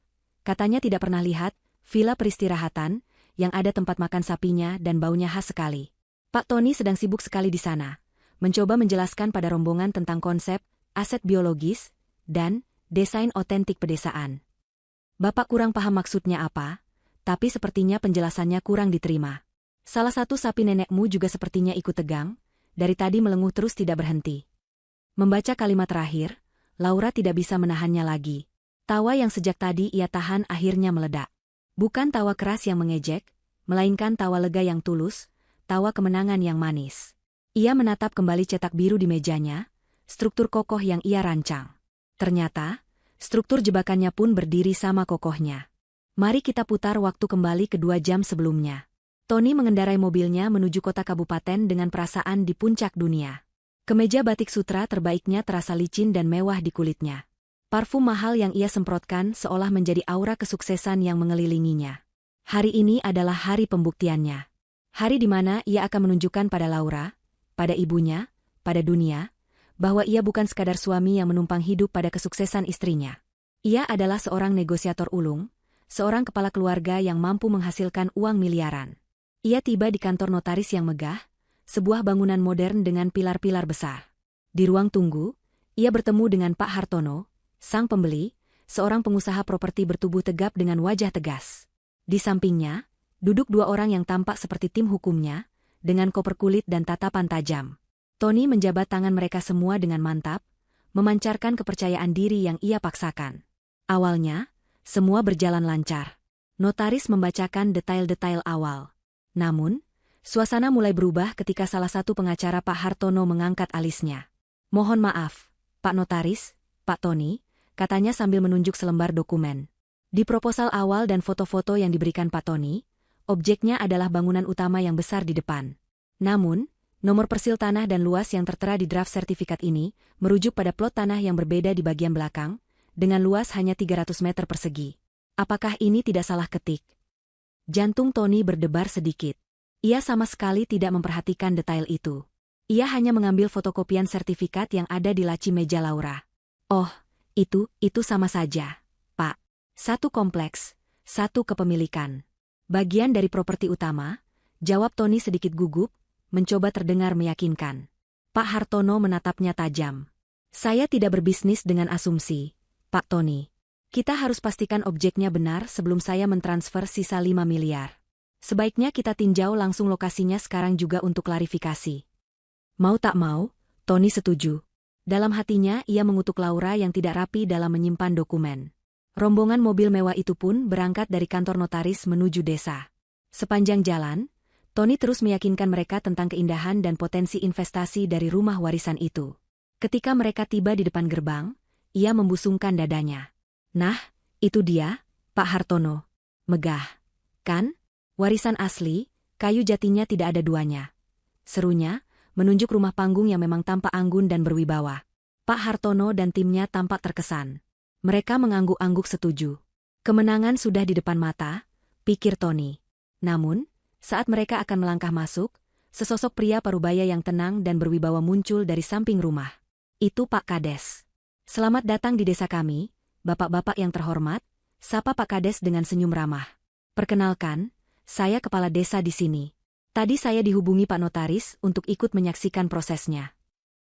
Katanya tidak pernah lihat villa peristirahatan yang ada tempat makan sapinya dan baunya khas sekali. Pak Tony sedang sibuk sekali di sana, mencoba menjelaskan pada rombongan tentang konsep, aset biologis, dan desain otentik pedesaan. Bapak kurang paham maksudnya apa, tapi sepertinya penjelasannya kurang diterima. Salah satu sapi nenekmu juga sepertinya ikut tegang, dari tadi melenguh terus tidak berhenti. Membaca kalimat terakhir, Laura tidak bisa menahannya lagi. Tawa yang sejak tadi ia tahan akhirnya meledak. Bukan tawa keras yang mengejek, melainkan tawa lega yang tulus, tawa kemenangan yang manis. Ia menatap kembali cetak biru di mejanya, struktur kokoh yang ia rancang. Ternyata, struktur jebakannya pun berdiri sama kokohnya. Mari kita putar waktu kembali ke 2 jam sebelumnya. Tony mengendarai mobilnya menuju kota kabupaten dengan perasaan di puncak dunia. Kemeja batik sutra terbaiknya terasa licin dan mewah di kulitnya. Parfum mahal yang ia semprotkan seolah menjadi aura kesuksesan yang mengelilinginya. Hari ini adalah hari pembuktiannya. Hari di mana ia akan menunjukkan pada Laura, pada ibunya, pada dunia, bahwa ia bukan sekadar suami yang menumpang hidup pada kesuksesan istrinya. Ia adalah seorang negosiator ulung, seorang kepala keluarga yang mampu menghasilkan uang miliaran. Ia tiba di kantor notaris yang megah, sebuah bangunan modern dengan pilar-pilar besar. Di ruang tunggu, ia bertemu dengan Pak Hartono, sang pembeli, seorang pengusaha properti bertubuh tegap dengan wajah tegas. Di sampingnya, duduk 2 orang yang tampak seperti tim hukumnya, dengan koper kulit dan tatapan tajam. Tony menjabat tangan mereka semua dengan mantap, memancarkan kepercayaan diri yang ia paksakan. Awalnya, semua berjalan lancar. Notaris membacakan detail-detail awal. Namun, suasana mulai berubah ketika salah satu pengacara Pak Hartono mengangkat alisnya. "Mohon maaf, Pak Notaris, Pak Tony," katanya sambil menunjuk selembar dokumen. Di proposal awal dan foto-foto yang diberikan Pak Tony, objeknya adalah bangunan utama yang besar di depan. Namun, nomor persil tanah dan luas yang tertera di draft sertifikat ini merujuk pada plot tanah yang berbeda di bagian belakang, dengan luas hanya 300 meter persegi. Apakah ini tidak salah ketik? Jantung Tony berdebar sedikit. Ia sama sekali tidak memperhatikan detail itu. Ia hanya mengambil fotokopian sertifikat yang ada di laci meja Laura. "Oh, itu sama saja, Pak. Satu kompleks, satu kepemilikan. Bagian dari properti utama," jawab Tony sedikit gugup, mencoba terdengar meyakinkan. Pak Hartono menatapnya tajam. "Saya tidak berbisnis dengan asumsi, Pak Tony. Kita harus pastikan objeknya benar sebelum saya mentransfer sisa 5 miliar. Sebaiknya kita tinjau langsung lokasinya sekarang juga untuk klarifikasi." Mau tak mau, Tony setuju. Dalam hatinya ia mengutuk Laura yang tidak rapi dalam menyimpan dokumen. Rombongan mobil mewah itu pun berangkat dari kantor notaris menuju desa. Sepanjang jalan, Tony terus meyakinkan mereka tentang keindahan dan potensi investasi dari rumah warisan itu. Ketika mereka tiba di depan gerbang, ia membusungkan dadanya. "Nah, itu dia, Pak Hartono. Megah, kan? Warisan asli, kayu jatinya tidak ada duanya," serunya, menunjuk rumah panggung yang memang tampak anggun dan berwibawa. Pak Hartono dan timnya tampak terkesan. Mereka mengangguk-angguk setuju. Kemenangan sudah di depan mata, pikir Tony. Namun, saat mereka akan melangkah masuk, sesosok pria parubaya yang tenang dan berwibawa muncul dari samping rumah. "Itu Pak Kades. Selamat datang di desa kami, Bapak-bapak yang terhormat," sapa Pak Kades dengan senyum ramah. "Perkenalkan, saya kepala desa di sini. Tadi saya dihubungi Pak Notaris untuk ikut menyaksikan prosesnya."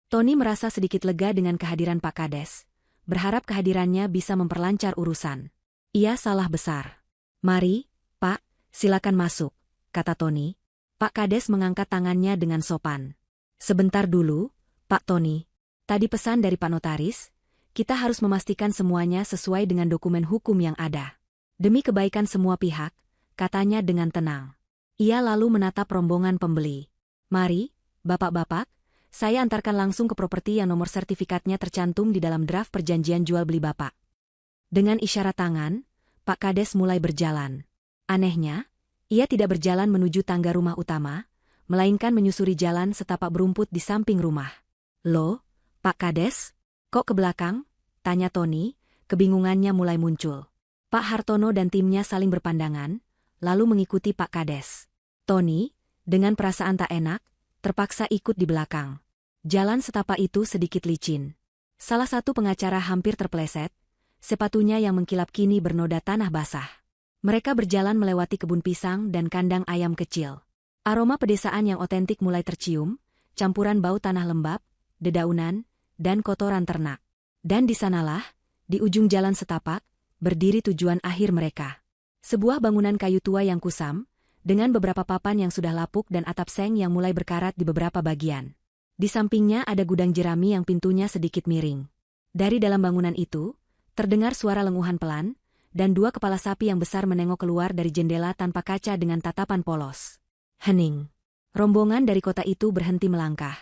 Tony merasa sedikit lega dengan kehadiran Pak Kades, berharap kehadirannya bisa memperlancar urusan. Ia salah besar. "Mari, Pak, silakan masuk," kata Tony. Pak Kades mengangkat tangannya dengan sopan. "Sebentar dulu, Pak Tony. Tadi pesan dari Pak Notaris, kita harus memastikan semuanya sesuai dengan dokumen hukum yang ada. Demi kebaikan semua pihak," katanya dengan tenang. Ia lalu menatap rombongan pembeli. "Mari, Bapak-bapak, saya antarkan langsung ke properti yang nomor sertifikatnya tercantum di dalam draft perjanjian jual beli Bapak." Dengan isyarat tangan, Pak Kades mulai berjalan. Anehnya, ia tidak berjalan menuju tangga rumah utama, melainkan menyusuri jalan setapak berumput di samping rumah. "Loh, Pak Kades, kok ke belakang?" tanya Tony, kebingungannya mulai muncul. Pak Hartono dan timnya saling berpandangan, lalu mengikuti Pak Kades. Tony, dengan perasaan tak enak, terpaksa ikut di belakang. Jalan setapak itu sedikit licin. Salah satu pengacara hampir terpeleset, sepatunya yang mengkilap kini bernoda tanah basah. Mereka berjalan melewati kebun pisang dan kandang ayam kecil. Aroma pedesaan yang otentik mulai tercium, campuran bau tanah lembab, dedaunan, dan kotoran ternak. Dan di sanalah, di ujung jalan setapak, berdiri tujuan akhir mereka. Sebuah bangunan kayu tua yang kusam, dengan beberapa papan yang sudah lapuk dan atap seng yang mulai berkarat di beberapa bagian. Di sampingnya ada gudang jerami yang pintunya sedikit miring. Dari dalam bangunan itu, terdengar suara lenguhan pelan, dan dua kepala sapi yang besar menengok keluar dari jendela tanpa kaca dengan tatapan polos. Hening. Rombongan dari kota itu berhenti melangkah,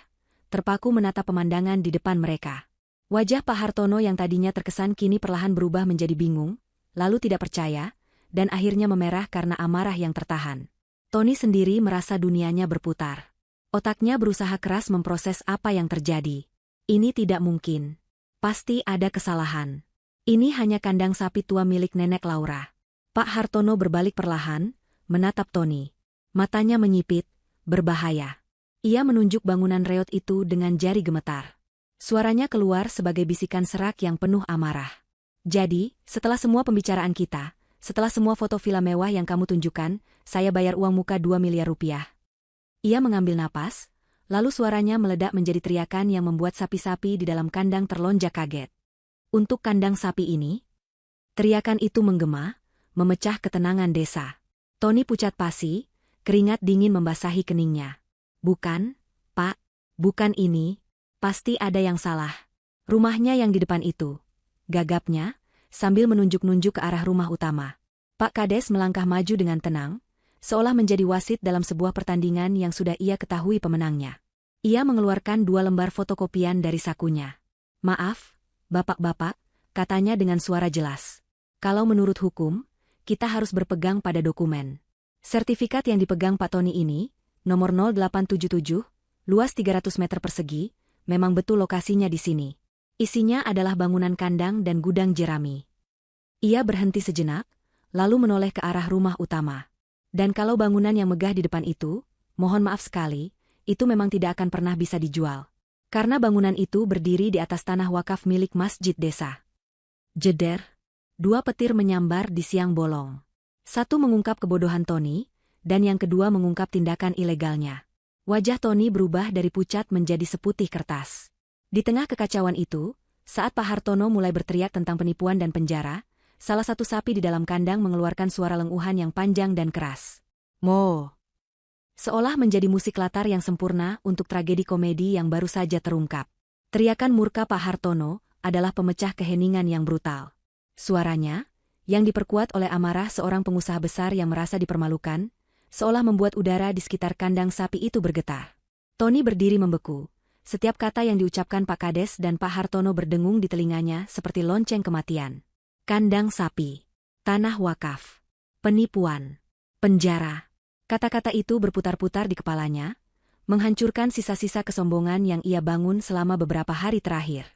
terpaku menatap pemandangan di depan mereka. Wajah Pak Hartono yang tadinya terkesan kini perlahan berubah menjadi bingung, lalu tidak percaya, dan akhirnya memerah karena amarah yang tertahan. Tony sendiri merasa dunianya berputar. Otaknya berusaha keras memproses apa yang terjadi. Ini tidak mungkin. Pasti ada kesalahan. Ini hanya kandang sapi tua milik nenek Laura. Pak Hartono berbalik perlahan, menatap Tony. Matanya menyipit, berbahaya. Ia menunjuk bangunan reot itu dengan jari gemetar. Suaranya keluar sebagai bisikan serak yang penuh amarah. "Jadi, setelah semua pembicaraan kita, setelah semua foto villa mewah yang kamu tunjukkan, saya bayar uang muka 2 miliar rupiah." Ia mengambil napas, lalu suaranya meledak menjadi teriakan yang membuat sapi-sapi di dalam kandang terlonjak kaget. "Untuk kandang sapi ini?" Teriakan itu menggema, memecah ketenangan desa. Tony pucat pasi, keringat dingin membasahi keningnya. "Bukan, Pak, bukan ini, pasti ada yang salah. Rumahnya yang di depan itu," gagapnya, sambil menunjuk-nunjuk ke arah rumah utama. Pak Kades melangkah maju dengan tenang, seolah menjadi wasit dalam sebuah pertandingan yang sudah ia ketahui pemenangnya. Ia mengeluarkan 2 lembar fotokopian dari sakunya. "Maaf, bapak-bapak," katanya dengan suara jelas. "Kalau menurut hukum, kita harus berpegang pada dokumen. Sertifikat yang dipegang Pak Tony ini, nomor 0877, luas 300 meter persegi, memang betul lokasinya di sini. Isinya adalah bangunan kandang dan gudang jerami." Ia berhenti sejenak, lalu menoleh ke arah rumah utama. "Dan kalau bangunan yang megah di depan itu, mohon maaf sekali, itu memang tidak akan pernah bisa dijual. Karena bangunan itu berdiri di atas tanah wakaf milik masjid desa." Jeder. 2 petir menyambar di siang bolong. Satu mengungkap kebodohan Tony, dan yang kedua mengungkap tindakan ilegalnya. Wajah Tony berubah dari pucat menjadi seputih kertas. Di tengah kekacauan itu, saat Pak Hartono mulai berteriak tentang penipuan dan penjara, salah satu sapi di dalam kandang mengeluarkan suara lenguhan yang panjang dan keras. Mo. Seolah menjadi musik latar yang sempurna untuk tragedi komedi yang baru saja terungkap. Teriakan murka Pak Hartono adalah pemecah keheningan yang brutal. Suaranya, yang diperkuat oleh amarah seorang pengusaha besar yang merasa dipermalukan, seolah membuat udara di sekitar kandang sapi itu bergetar. Tony berdiri membeku. Setiap kata yang diucapkan Pak Kades dan Pak Hartono berdengung di telinganya seperti lonceng kematian. Kandang sapi, tanah wakaf, penipuan, penjara. Kata-kata itu berputar-putar di kepalanya, menghancurkan sisa-sisa kesombongan yang ia bangun selama beberapa hari terakhir.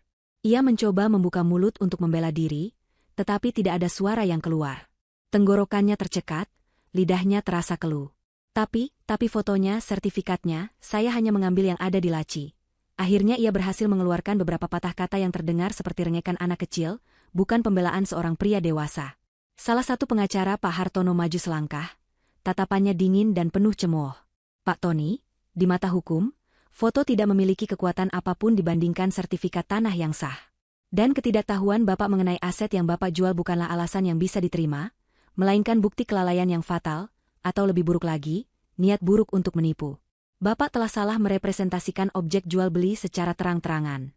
Ia mencoba membuka mulut untuk membela diri, tetapi tidak ada suara yang keluar. Tenggorokannya tercekat, lidahnya terasa keluh. Tapi fotonya, sertifikatnya, saya hanya mengambil yang ada di laci. Akhirnya ia berhasil mengeluarkan beberapa patah kata yang terdengar seperti rengekan anak kecil, bukan pembelaan seorang pria dewasa. Salah satu pengacara Pak Hartono maju selangkah, tatapannya dingin dan penuh cemooh. "Pak Tony, di mata hukum, foto tidak memiliki kekuatan apapun dibandingkan sertifikat tanah yang sah. Dan ketidaktahuan Bapak mengenai aset yang Bapak jual bukanlah alasan yang bisa diterima, melainkan bukti kelalaian yang fatal, atau lebih buruk lagi, niat buruk untuk menipu. Bapak telah salah merepresentasikan objek jual-beli secara terang-terangan."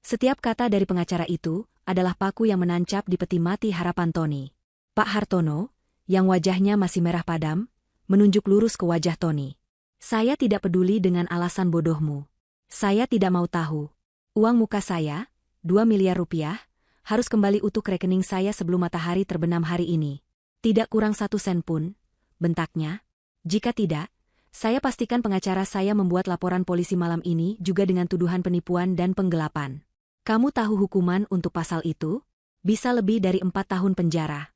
Setiap kata dari pengacara itu adalah paku yang menancap di peti mati harapan Tony. Pak Hartono, yang wajahnya masih merah padam, menunjuk lurus ke wajah Tony. "Saya tidak peduli dengan alasan bodohmu. Saya tidak mau tahu. Uang muka saya, 2 miliar rupiah, harus kembali utuh ke rekening saya sebelum matahari terbenam hari ini. Tidak kurang 1 sen pun," bentaknya. "Jika tidak, saya pastikan pengacara saya membuat laporan polisi malam ini juga dengan tuduhan penipuan dan penggelapan. Kamu tahu hukuman untuk pasal itu? Bisa lebih dari 4 tahun penjara."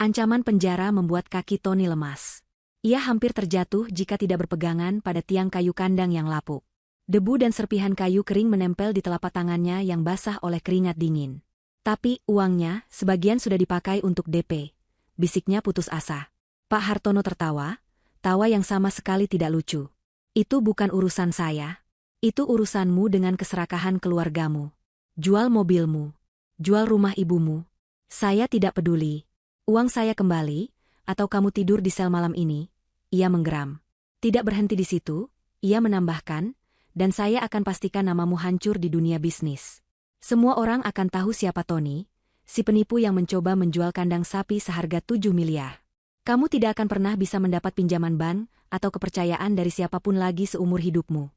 Ancaman penjara membuat kaki Tony lemas. Ia hampir terjatuh jika tidak berpegangan pada tiang kayu kandang yang lapuk. Debu dan serpihan kayu kering menempel di telapak tangannya yang basah oleh keringat dingin. "Tapi uangnya, sebagian sudah dipakai untuk DP," bisiknya putus asa. Pak Hartono tertawa, tawa yang sama sekali tidak lucu. "Itu bukan urusan saya. Itu urusanmu dengan keserakahan keluargamu. Jual mobilmu. Jual rumah ibumu. Saya tidak peduli. Uang saya kembali, atau kamu tidur di sel malam ini." Ia menggeram. Tidak berhenti di situ, ia menambahkan, "Dan saya akan pastikan namamu hancur di dunia bisnis. Semua orang akan tahu siapa Tony, si penipu yang mencoba menjual kandang sapi seharga 7 miliar. Kamu tidak akan pernah bisa mendapat pinjaman bank atau kepercayaan dari siapapun lagi seumur hidupmu."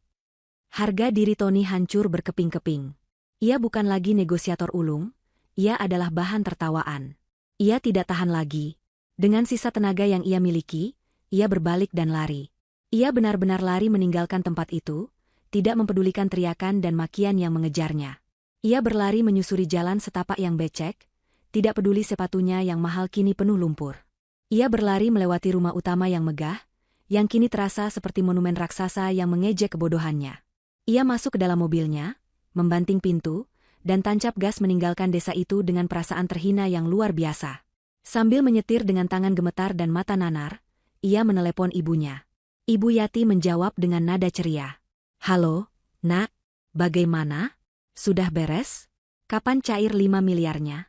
Harga diri Tony hancur berkeping-keping. Ia bukan lagi negosiator ulung, ia adalah bahan tertawaan. Ia tidak tahan lagi. Dengan sisa tenaga yang ia miliki, ia berbalik dan lari. Ia benar-benar lari meninggalkan tempat itu, tidak mempedulikan teriakan dan makian yang mengejarnya. Ia berlari menyusuri jalan setapak yang becek, tidak peduli sepatunya yang mahal kini penuh lumpur. Ia berlari melewati rumah utama yang megah, yang kini terasa seperti monumen raksasa yang mengejek kebodohannya. Ia masuk ke dalam mobilnya, membanting pintu, dan tancap gas meninggalkan desa itu dengan perasaan terhina yang luar biasa. Sambil menyetir dengan tangan gemetar dan mata nanar, ia menelepon ibunya. Ibu Yati menjawab dengan nada ceria. "Halo, Nak, bagaimana? Sudah beres? Kapan cair 5 miliarnya?"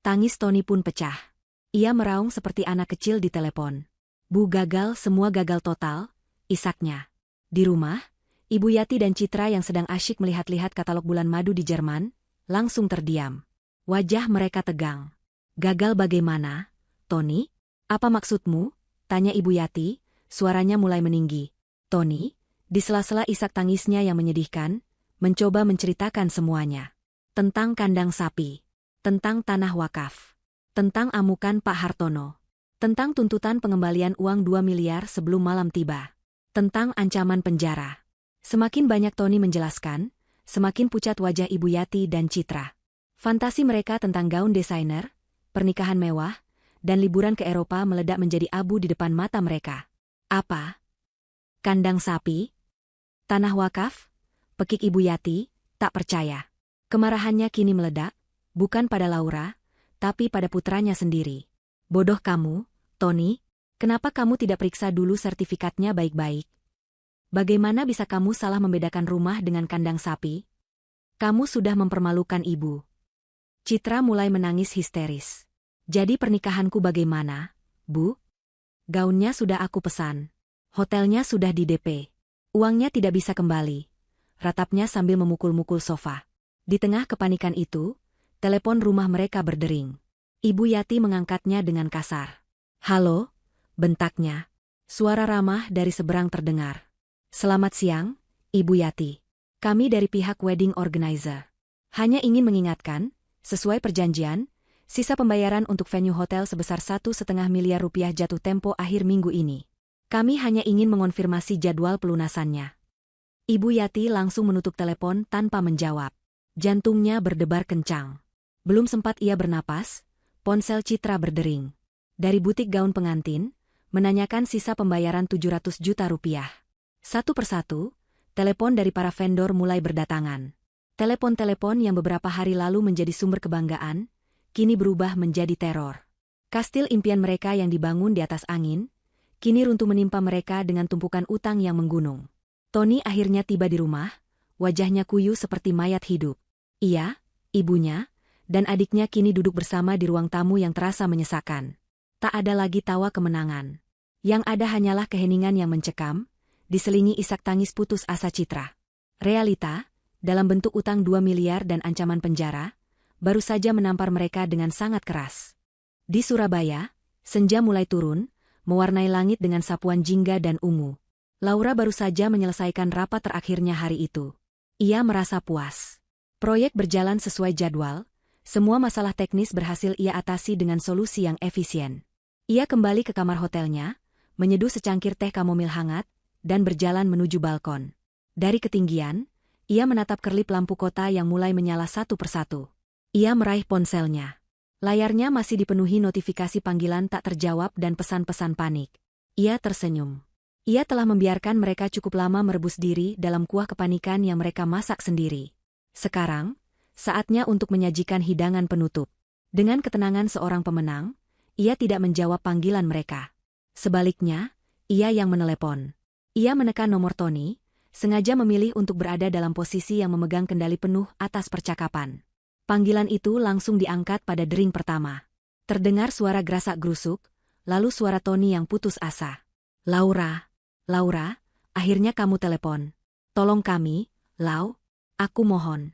Tangis Tony pun pecah. Ia meraung seperti anak kecil di telepon. "Bu, gagal, semua gagal total," isaknya. Di rumah, Ibu Yati dan Citra yang sedang asyik melihat-lihat katalog bulan madu di Jerman, langsung terdiam. Wajah mereka tegang. "Gagal bagaimana?" Tony? Apa maksudmu? Tanya Ibu Yati, suaranya mulai meninggi. Tony, di sela-sela isak tangisnya yang menyedihkan, mencoba menceritakan semuanya. Tentang kandang sapi, tentang tanah wakaf, tentang amukan Pak Hartono, tentang tuntutan pengembalian uang 2 miliar sebelum malam tiba, tentang ancaman penjara. Semakin banyak Tony menjelaskan, semakin pucat wajah Ibu Yati dan Citra. Fantasi mereka tentang gaun desainer, pernikahan mewah, dan liburan ke Eropa meledak menjadi abu di depan mata mereka. Apa? Kandang sapi? Tanah wakaf? Pekik Ibu Yati, tak percaya. Kemarahannya kini meledak, bukan pada Laura, tapi pada putranya sendiri. Bodoh kamu, Tony, kenapa kamu tidak periksa dulu sertifikatnya baik-baik? Bagaimana bisa kamu salah membedakan rumah dengan kandang sapi? Kamu sudah mempermalukan ibu. Citra mulai menangis histeris. Jadi pernikahanku bagaimana, Bu? Gaunnya sudah aku pesan. Hotelnya sudah di DP. Uangnya tidak bisa kembali. Ratapnya sambil memukul-mukul sofa. Di tengah kepanikan itu, telepon rumah mereka berdering. Ibu Yati mengangkatnya dengan kasar. Halo, bentaknya. Suara ramah dari seberang terdengar. Selamat siang, Ibu Yati. Kami dari pihak wedding organizer. Hanya ingin mengingatkan, sesuai perjanjian, sisa pembayaran untuk venue hotel sebesar 1,5 miliar rupiah jatuh tempo akhir minggu ini. Kami hanya ingin mengonfirmasi jadwal pelunasannya. Ibu Yati langsung menutup telepon tanpa menjawab. Jantungnya berdebar kencang. Belum sempat ia bernapas, ponsel Citra berdering. Dari butik gaun pengantin, menanyakan sisa pembayaran 700 juta rupiah. Satu persatu, telepon dari para vendor mulai berdatangan. Telepon-telepon yang beberapa hari lalu menjadi sumber kebanggaan, kini berubah menjadi teror. Kastil impian mereka yang dibangun di atas angin, kini runtuh menimpa mereka dengan tumpukan utang yang menggunung. Tony akhirnya tiba di rumah, wajahnya kuyu seperti mayat hidup. Ia, ibunya, dan adiknya kini duduk bersama di ruang tamu yang terasa menyesakan. Tak ada lagi tawa kemenangan. Yang ada hanyalah keheningan yang mencekam, diselingi isak tangis putus asa Citra. Realita, dalam bentuk utang 2 miliar dan ancaman penjara, baru saja menampar mereka dengan sangat keras. Di Surabaya, senja mulai turun, mewarnai langit dengan sapuan jingga dan ungu. Laura baru saja menyelesaikan rapat terakhirnya hari itu. Ia merasa puas. Proyek berjalan sesuai jadwal, semua masalah teknis berhasil ia atasi dengan solusi yang efisien. Ia kembali ke kamar hotelnya, menyeduh secangkir teh kamomil hangat, dan berjalan menuju balkon. Dari ketinggian, ia menatap kerlip lampu kota yang mulai menyala satu persatu. Ia meraih ponselnya. Layarnya masih dipenuhi notifikasi panggilan tak terjawab dan pesan-pesan panik. Ia tersenyum. Ia telah membiarkan mereka cukup lama merebus diri dalam kuah kepanikan yang mereka masak sendiri. Sekarang, saatnya untuk menyajikan hidangan penutup. Dengan ketenangan seorang pemenang, ia tidak menjawab panggilan mereka. Sebaliknya, ia yang menelepon. Ia menekan nomor Tony, sengaja memilih untuk berada dalam posisi yang memegang kendali penuh atas percakapan. Panggilan itu langsung diangkat pada dering pertama. Terdengar suara gerasak-gerusuk, lalu suara Tony yang putus asa. Laura, akhirnya kamu telepon. Tolong kami, Lau, aku mohon.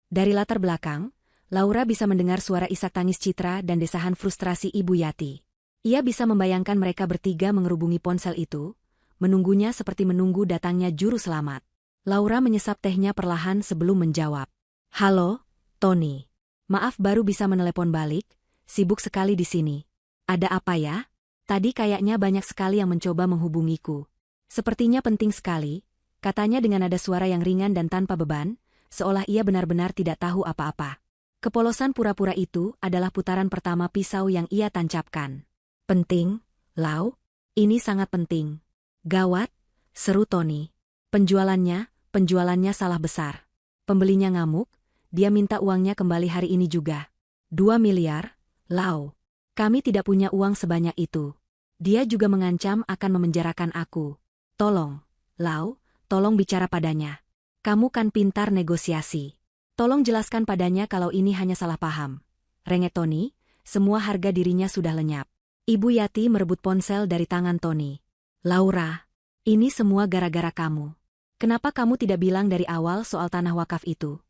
Dari latar belakang, Laura bisa mendengar suara isak tangis Citra dan desahan frustrasi Ibu Yati. Ia bisa membayangkan mereka bertiga mengerubungi ponsel itu, menunggunya seperti menunggu datangnya juru selamat. Laura menyesap tehnya perlahan sebelum menjawab. Halo, Tony. Maaf baru bisa menelepon balik, sibuk sekali di sini. Ada apa ya? Tadi kayaknya banyak sekali yang mencoba menghubungiku. Sepertinya penting sekali, katanya dengan nada suara yang ringan dan tanpa beban, seolah ia benar-benar tidak tahu apa-apa. Kepolosan pura-pura itu adalah putaran pertama pisau yang ia tancapkan. Penting, Lau? Ini sangat penting. Gawat, seru Tony. Penjualannya salah besar. Pembelinya ngamuk, dia minta uangnya kembali hari ini juga. 2 miliar, Lau. Kami tidak punya uang sebanyak itu. Dia juga mengancam akan memenjarakan aku. Tolong, Lau, tolong bicara padanya. Kamu kan pintar negosiasi. Tolong jelaskan padanya kalau ini hanya salah paham. Rengek Tony, semua harga dirinya sudah lenyap. Ibu Yati merebut ponsel dari tangan Tony. Laura, ini semua gara-gara kamu. Kenapa kamu tidak bilang dari awal soal tanah wakaf itu?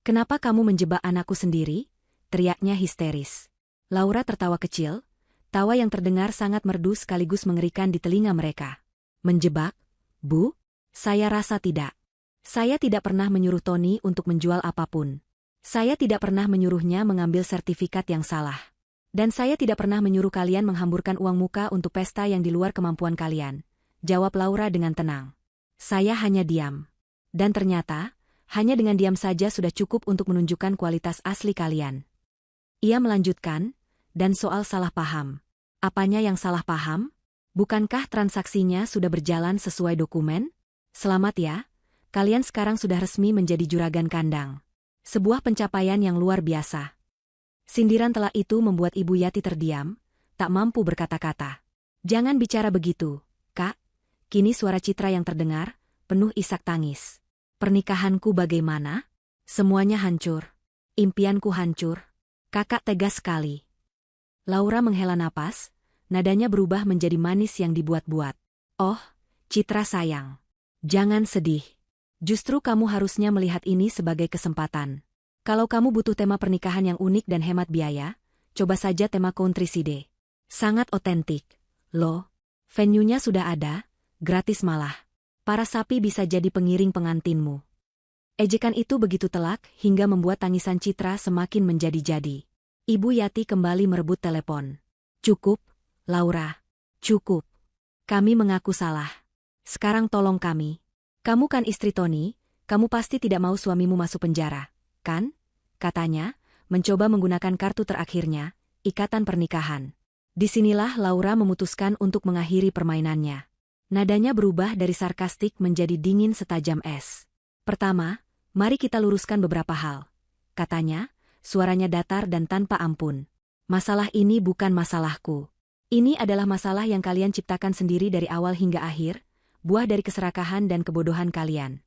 Kenapa kamu menjebak anakku sendiri? Teriaknya histeris. Laura tertawa kecil, Tawa yang terdengar sangat merdu sekaligus mengerikan di telinga mereka. Menjebak? Bu? Saya rasa tidak. Saya tidak pernah menyuruh Tony untuk menjual apapun. Saya tidak pernah menyuruhnya mengambil sertifikat yang salah. Dan saya tidak pernah menyuruh kalian menghamburkan uang muka untuk pesta yang di luar kemampuan kalian, jawab Laura dengan tenang. Saya hanya diam. Dan ternyata, hanya dengan diam saja sudah cukup untuk menunjukkan kualitas asli kalian. Ia melanjutkan, dan soal salah paham. Apanya yang salah paham? Bukankah transaksinya sudah berjalan sesuai dokumen? Selamat ya, kalian sekarang sudah resmi menjadi juragan kandang. Sebuah pencapaian yang luar biasa. Sindiran telak itu membuat Ibu Yati terdiam, tak mampu berkata-kata. Jangan bicara begitu, Kak. Kini suara Citra yang terdengar, penuh isak tangis. Pernikahanku bagaimana? Semuanya hancur. Impianku hancur. Kakak tegas sekali. Laura menghela napas, nadanya berubah menjadi manis yang dibuat-buat. Oh, Citra sayang. Jangan sedih. Justru kamu harusnya melihat ini sebagai kesempatan. Kalau kamu butuh tema pernikahan yang unik dan hemat biaya, coba saja tema Countryside. Sangat otentik. Loh, venue-nya sudah ada, gratis malah. Para sapi bisa jadi pengiring pengantinmu. Ejekan itu begitu telak hingga membuat tangisan Citra semakin menjadi-jadi. Ibu Yati kembali merebut telepon. Cukup, Laura. Cukup. Kami mengaku salah. Sekarang tolong kami. Kamu kan istri Tony, kamu pasti tidak mau suamimu masuk penjara. Kan? Katanya, mencoba menggunakan kartu terakhirnya, ikatan pernikahan. Disinilah Laura memutuskan untuk mengakhiri permainannya. Nadanya berubah dari sarkastik menjadi dingin setajam es. Pertama, mari kita luruskan beberapa hal. Katanya, suaranya datar dan tanpa ampun. Masalah ini bukan masalahku. Ini adalah masalah yang kalian ciptakan sendiri dari awal hingga akhir, buah dari keserakahan dan kebodohan kalian.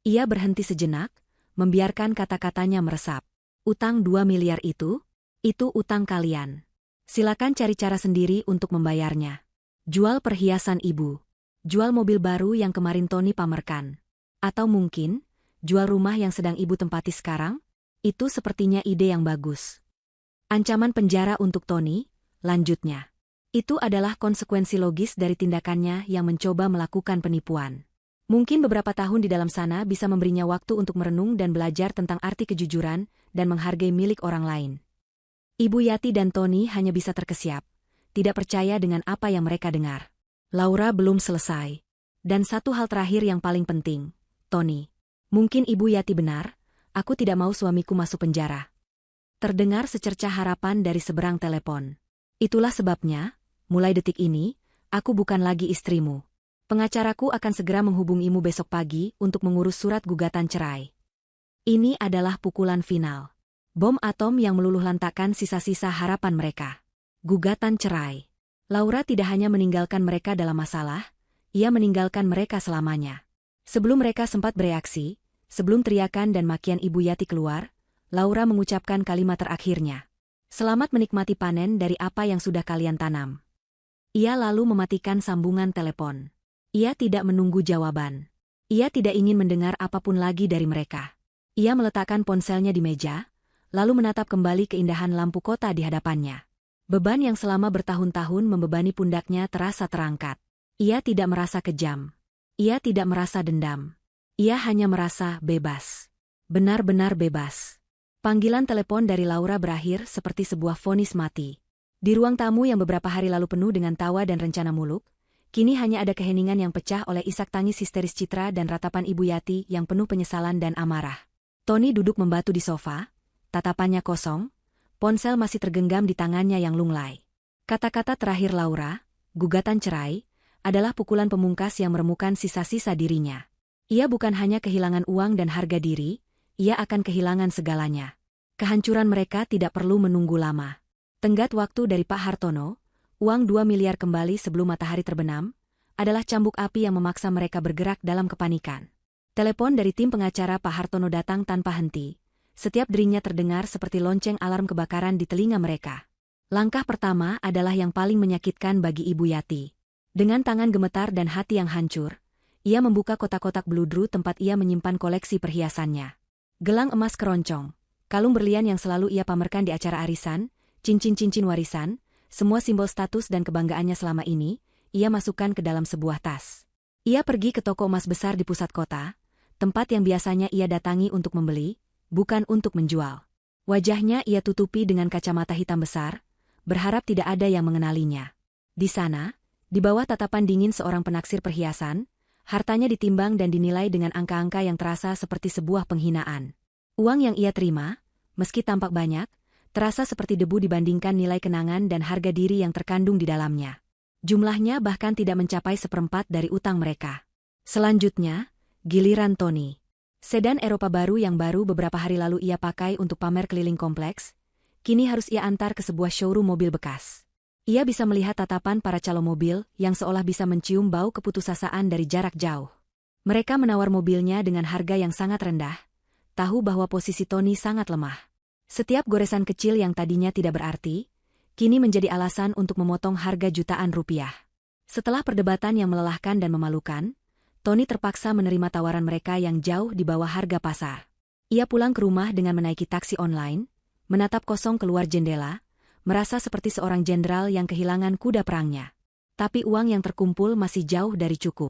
Ia berhenti sejenak, membiarkan kata-katanya meresap. Utang 2 miliar itu utang kalian. Silakan cari cara sendiri untuk membayarnya. Jual perhiasan ibu. Jual mobil baru yang kemarin Tony pamerkan. Atau mungkin, jual rumah yang sedang ibu tempati sekarang? Itu sepertinya ide yang bagus. Ancaman penjara untuk Tony, lanjutnya. Itu adalah konsekuensi logis dari tindakannya yang mencoba melakukan penipuan. Mungkin beberapa tahun di dalam sana bisa memberinya waktu untuk merenung dan belajar tentang arti kejujuran dan menghargai milik orang lain. Ibu Yati dan Tony hanya bisa terkesiap, tidak percaya dengan apa yang mereka dengar. Laura belum selesai. Dan satu hal terakhir yang paling penting, Tony. Mungkin Ibu Yati benar, aku tidak mau suamiku masuk penjara. Terdengar secercah harapan dari seberang telepon. Itulah sebabnya, mulai detik ini, aku bukan lagi istrimu. Pengacaraku akan segera menghubungimu besok pagi untuk mengurus surat gugatan cerai. Ini adalah pukulan final. Bom atom yang meluluh lantakkan sisa-sisa harapan mereka. Gugatan cerai. Laura tidak hanya meninggalkan mereka dalam masalah, ia meninggalkan mereka selamanya. Sebelum mereka sempat bereaksi, sebelum teriakan dan makian Ibu Yati keluar, Laura mengucapkan kalimat terakhirnya. Selamat menikmati panen dari apa yang sudah kalian tanam. Ia lalu mematikan sambungan telepon. Ia tidak menunggu jawaban. Ia tidak ingin mendengar apapun lagi dari mereka. Ia meletakkan ponselnya di meja, lalu menatap kembali keindahan lampu kota di hadapannya. Beban yang selama bertahun-tahun membebani pundaknya terasa terangkat. Ia tidak merasa kejam. Ia tidak merasa dendam. Ia hanya merasa bebas. Benar-benar bebas. Panggilan telepon dari Laura berakhir seperti sebuah vonis mati. Di ruang tamu yang beberapa hari lalu penuh dengan tawa dan rencana muluk, kini hanya ada keheningan yang pecah oleh isak tangis histeris Citra dan ratapan Ibu Yati yang penuh penyesalan dan amarah. Tony duduk membatu di sofa, tatapannya kosong, ponsel masih tergenggam di tangannya yang lunglai. Kata-kata terakhir Laura, gugatan cerai, adalah pukulan pemungkas yang meremukan sisa-sisa dirinya. Ia bukan hanya kehilangan uang dan harga diri, ia akan kehilangan segalanya. Kehancuran mereka tidak perlu menunggu lama. Tenggat waktu dari Pak Hartono, uang 2 miliar kembali sebelum matahari terbenam, adalah cambuk api yang memaksa mereka bergerak dalam kepanikan. Telepon dari tim pengacara Pak Hartono datang tanpa henti. Setiap deringnya terdengar seperti lonceng alarm kebakaran di telinga mereka. Langkah pertama adalah yang paling menyakitkan bagi Ibu Yati. Dengan tangan gemetar dan hati yang hancur, ia membuka kotak-kotak bludru tempat ia menyimpan koleksi perhiasannya. Gelang emas keroncong, kalung berlian yang selalu ia pamerkan di acara arisan, cincin-cincin warisan, semua simbol status dan kebanggaannya selama ini, ia masukkan ke dalam sebuah tas. Ia pergi ke toko emas besar di pusat kota, tempat yang biasanya ia datangi untuk membeli, bukan untuk menjual. Wajahnya ia tutupi dengan kacamata hitam besar, berharap tidak ada yang mengenalinya. Di sana, di bawah tatapan dingin seorang penaksir perhiasan, hartanya ditimbang dan dinilai dengan angka-angka yang terasa seperti sebuah penghinaan. Uang yang ia terima, meski tampak banyak, terasa seperti debu dibandingkan nilai kenangan dan harga diri yang terkandung di dalamnya. Jumlahnya bahkan tidak mencapai seperempat dari utang mereka. Selanjutnya, giliran Tony. Sedan Eropa baru yang baru beberapa hari lalu ia pakai untuk pamer keliling kompleks, kini harus ia antar ke sebuah showroom mobil bekas. Ia bisa melihat tatapan para calon mobil yang seolah bisa mencium bau keputusasaan dari jarak jauh. Mereka menawar mobilnya dengan harga yang sangat rendah, tahu bahwa posisi Tony sangat lemah. Setiap goresan kecil yang tadinya tidak berarti, kini menjadi alasan untuk memotong harga jutaan rupiah. Setelah perdebatan yang melelahkan dan memalukan, Tony terpaksa menerima tawaran mereka yang jauh di bawah harga pasar. Ia pulang ke rumah dengan menaiki taksi online, menatap kosong keluar jendela, merasa seperti seorang jenderal yang kehilangan kuda perangnya. Tapi uang yang terkumpul masih jauh dari cukup.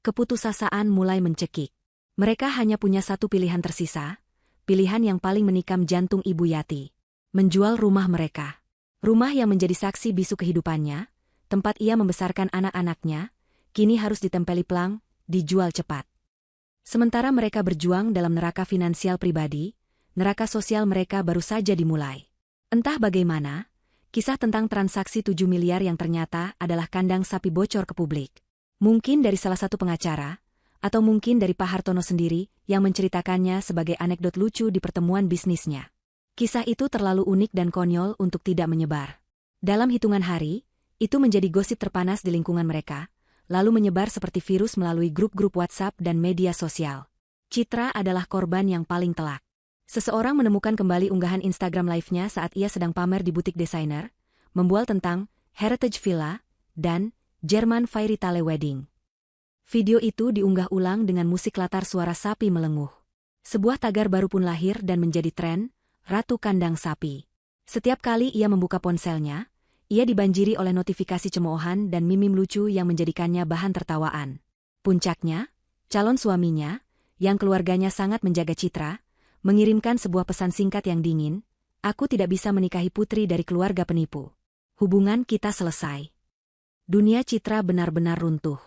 Keputusasaan mulai mencekik. Mereka hanya punya satu pilihan tersisa, pilihan yang paling menikam jantung Ibu Yati. Menjual rumah mereka. Rumah yang menjadi saksi bisu kehidupannya, tempat ia membesarkan anak-anaknya, kini harus ditempeli pelang, dijual cepat. Sementara mereka berjuang dalam neraka finansial pribadi, neraka sosial mereka baru saja dimulai. Entah bagaimana, kisah tentang transaksi 7 miliar yang ternyata adalah kandang sapi bocor ke publik. Mungkin dari salah satu pengacara, atau mungkin dari Pak Hartono sendiri yang menceritakannya sebagai anekdot lucu di pertemuan bisnisnya. Kisah itu terlalu unik dan konyol untuk tidak menyebar. Dalam hitungan hari, itu menjadi gosip terpanas di lingkungan mereka, lalu menyebar seperti virus melalui grup-grup WhatsApp dan media sosial. Citra adalah korban yang paling telak. Seseorang menemukan kembali unggahan Instagram live-nya saat ia sedang pamer di butik desainer, membual tentang Heritage Villa dan German Fairy Tale Wedding. Video itu diunggah ulang dengan musik latar suara sapi melenguh. Sebuah tagar baru pun lahir dan menjadi tren, Ratu Kandang Sapi. Setiap kali ia membuka ponselnya, ia dibanjiri oleh notifikasi cemoohan dan meme lucu yang menjadikannya bahan tertawaan. Puncaknya, calon suaminya, yang keluarganya sangat menjaga Citra, mengirimkan sebuah pesan singkat yang dingin, "Aku tidak bisa menikahi putri dari keluarga penipu. Hubungan kita selesai." Dunia Citra benar-benar runtuh.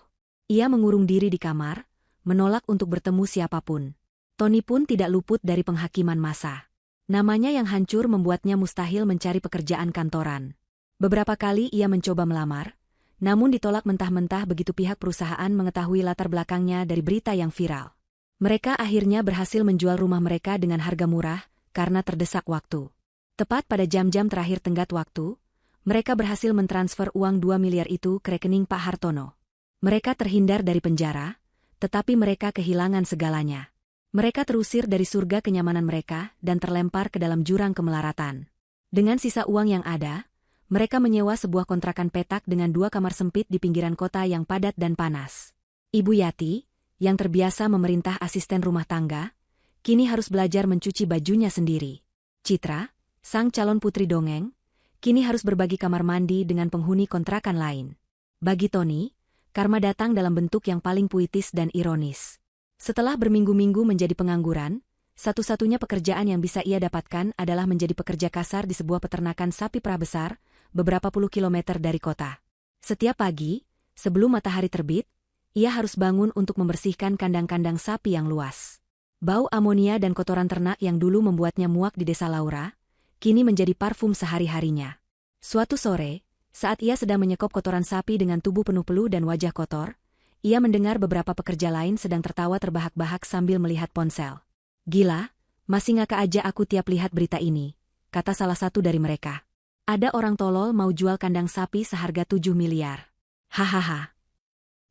Ia mengurung diri di kamar, menolak untuk bertemu siapapun. Tony pun tidak luput dari penghakiman massa. Namanya yang hancur membuatnya mustahil mencari pekerjaan kantoran. Beberapa kali ia mencoba melamar, namun ditolak mentah-mentah begitu pihak perusahaan mengetahui latar belakangnya dari berita yang viral. Mereka akhirnya berhasil menjual rumah mereka dengan harga murah karena terdesak waktu. Tepat pada jam-jam terakhir tenggat waktu, mereka berhasil mentransfer uang 2 miliar itu ke rekening Pak Hartono. Mereka terhindar dari penjara, tetapi mereka kehilangan segalanya. Mereka terusir dari surga kenyamanan mereka dan terlempar ke dalam jurang kemelaratan. Dengan sisa uang yang ada, mereka menyewa sebuah kontrakan petak dengan 2 kamar sempit di pinggiran kota yang padat dan panas. Ibu Yati, yang terbiasa memerintah asisten rumah tangga, kini harus belajar mencuci bajunya sendiri. Citra, sang calon putri dongeng, kini harus berbagi kamar mandi dengan penghuni kontrakan lain. Bagi Tony, karma datang dalam bentuk yang paling puitis dan ironis. Setelah berminggu-minggu menjadi pengangguran, satu-satunya pekerjaan yang bisa ia dapatkan adalah menjadi pekerja kasar di sebuah peternakan sapi perah besar, beberapa puluh kilometer dari kota. Setiap pagi, sebelum matahari terbit, ia harus bangun untuk membersihkan kandang-kandang sapi yang luas. Bau amonia dan kotoran ternak yang dulu membuatnya muak di desa Laura, kini menjadi parfum sehari-harinya. Suatu sore, saat ia sedang menyekop kotoran sapi dengan tubuh penuh peluh dan wajah kotor, ia mendengar beberapa pekerja lain sedang tertawa terbahak-bahak sambil melihat ponsel. "Gila, masih ngakak aja aku tiap lihat berita ini," kata salah satu dari mereka. "Ada orang tolol mau jual kandang sapi seharga 7 miliar. Hahaha."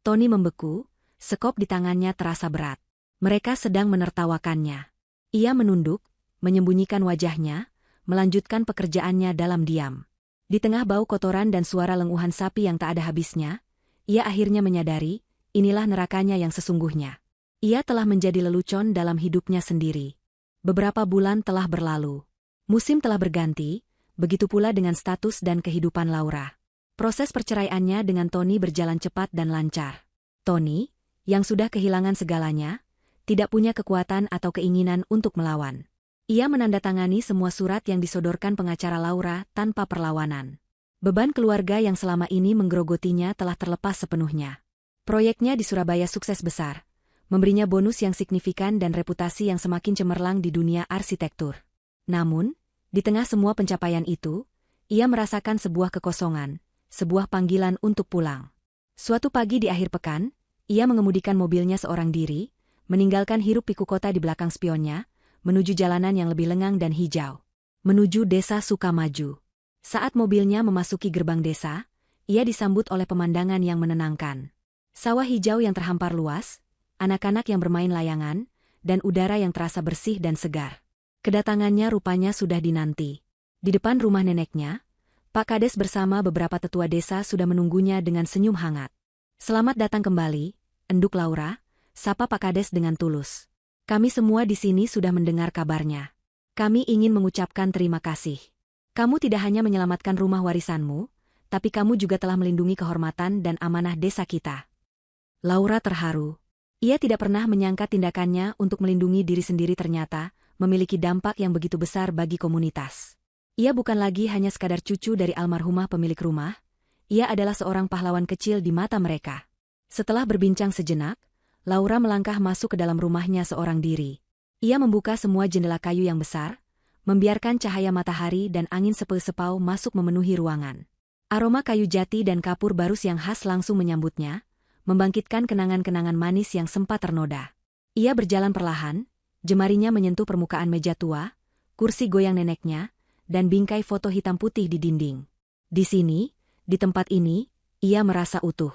Tony membeku, sekop di tangannya terasa berat. Mereka sedang menertawakannya. Ia menunduk, menyembunyikan wajahnya, melanjutkan pekerjaannya dalam diam. Di tengah bau kotoran dan suara lenguhan sapi yang tak ada habisnya, ia akhirnya menyadari, inilah nerakanya yang sesungguhnya. Ia telah menjadi lelucon dalam hidupnya sendiri. Beberapa bulan telah berlalu. Musim telah berganti, begitu pula dengan status dan kehidupan Laura. Proses perceraiannya dengan Tony berjalan cepat dan lancar. Tony, yang sudah kehilangan segalanya, tidak punya kekuatan atau keinginan untuk melawan. Ia menandatangani semua surat yang disodorkan pengacara Laura tanpa perlawanan. Beban keluarga yang selama ini menggerogotinya telah terlepas sepenuhnya. Proyeknya di Surabaya sukses besar, memberinya bonus yang signifikan dan reputasi yang semakin cemerlang di dunia arsitektur. Namun, di tengah semua pencapaian itu, ia merasakan sebuah kekosongan, sebuah panggilan untuk pulang. Suatu pagi di akhir pekan, ia mengemudikan mobilnya seorang diri, meninggalkan hiruk-pikuk kota di belakang spionnya, menuju jalanan yang lebih lengang dan hijau. Menuju desa Sukamaju. Saat mobilnya memasuki gerbang desa, ia disambut oleh pemandangan yang menenangkan. Sawah hijau yang terhampar luas, anak-anak yang bermain layangan, dan udara yang terasa bersih dan segar. Kedatangannya rupanya sudah dinanti. Di depan rumah neneknya, Pak Kades bersama beberapa tetua desa sudah menunggunya dengan senyum hangat. "Selamat datang kembali, enduk Laura," sapa Pak Kades dengan tulus. "Kami semua di sini sudah mendengar kabarnya. Kami ingin mengucapkan terima kasih. Kamu tidak hanya menyelamatkan rumah warisanmu, tapi kamu juga telah melindungi kehormatan dan amanah desa kita." Laura terharu. Ia tidak pernah menyangka tindakannya untuk melindungi diri sendiri ternyata memiliki dampak yang begitu besar bagi komunitas. Ia bukan lagi hanya sekadar cucu dari almarhumah pemilik rumah, ia adalah seorang pahlawan kecil di mata mereka. Setelah berbincang sejenak, Laura melangkah masuk ke dalam rumahnya seorang diri. Ia membuka semua jendela kayu yang besar, membiarkan cahaya matahari dan angin sepeu-sepau masuk memenuhi ruangan. Aroma kayu jati dan kapur barus yang khas langsung menyambutnya, membangkitkan kenangan-kenangan manis yang sempat ternoda. Ia berjalan perlahan, jemarinya menyentuh permukaan meja tua, kursi goyang neneknya, dan bingkai foto hitam putih di dinding. Di sini, di tempat ini, ia merasa utuh.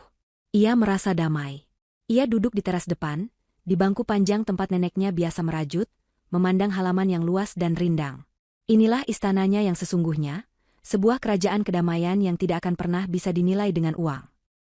Ia merasa damai. Ia duduk di teras depan, di bangku panjang tempat neneknya biasa merajut, memandang halaman yang luas dan rindang. Inilah istananya yang sesungguhnya, sebuah kerajaan kedamaian yang tidak akan pernah bisa dinilai dengan uang.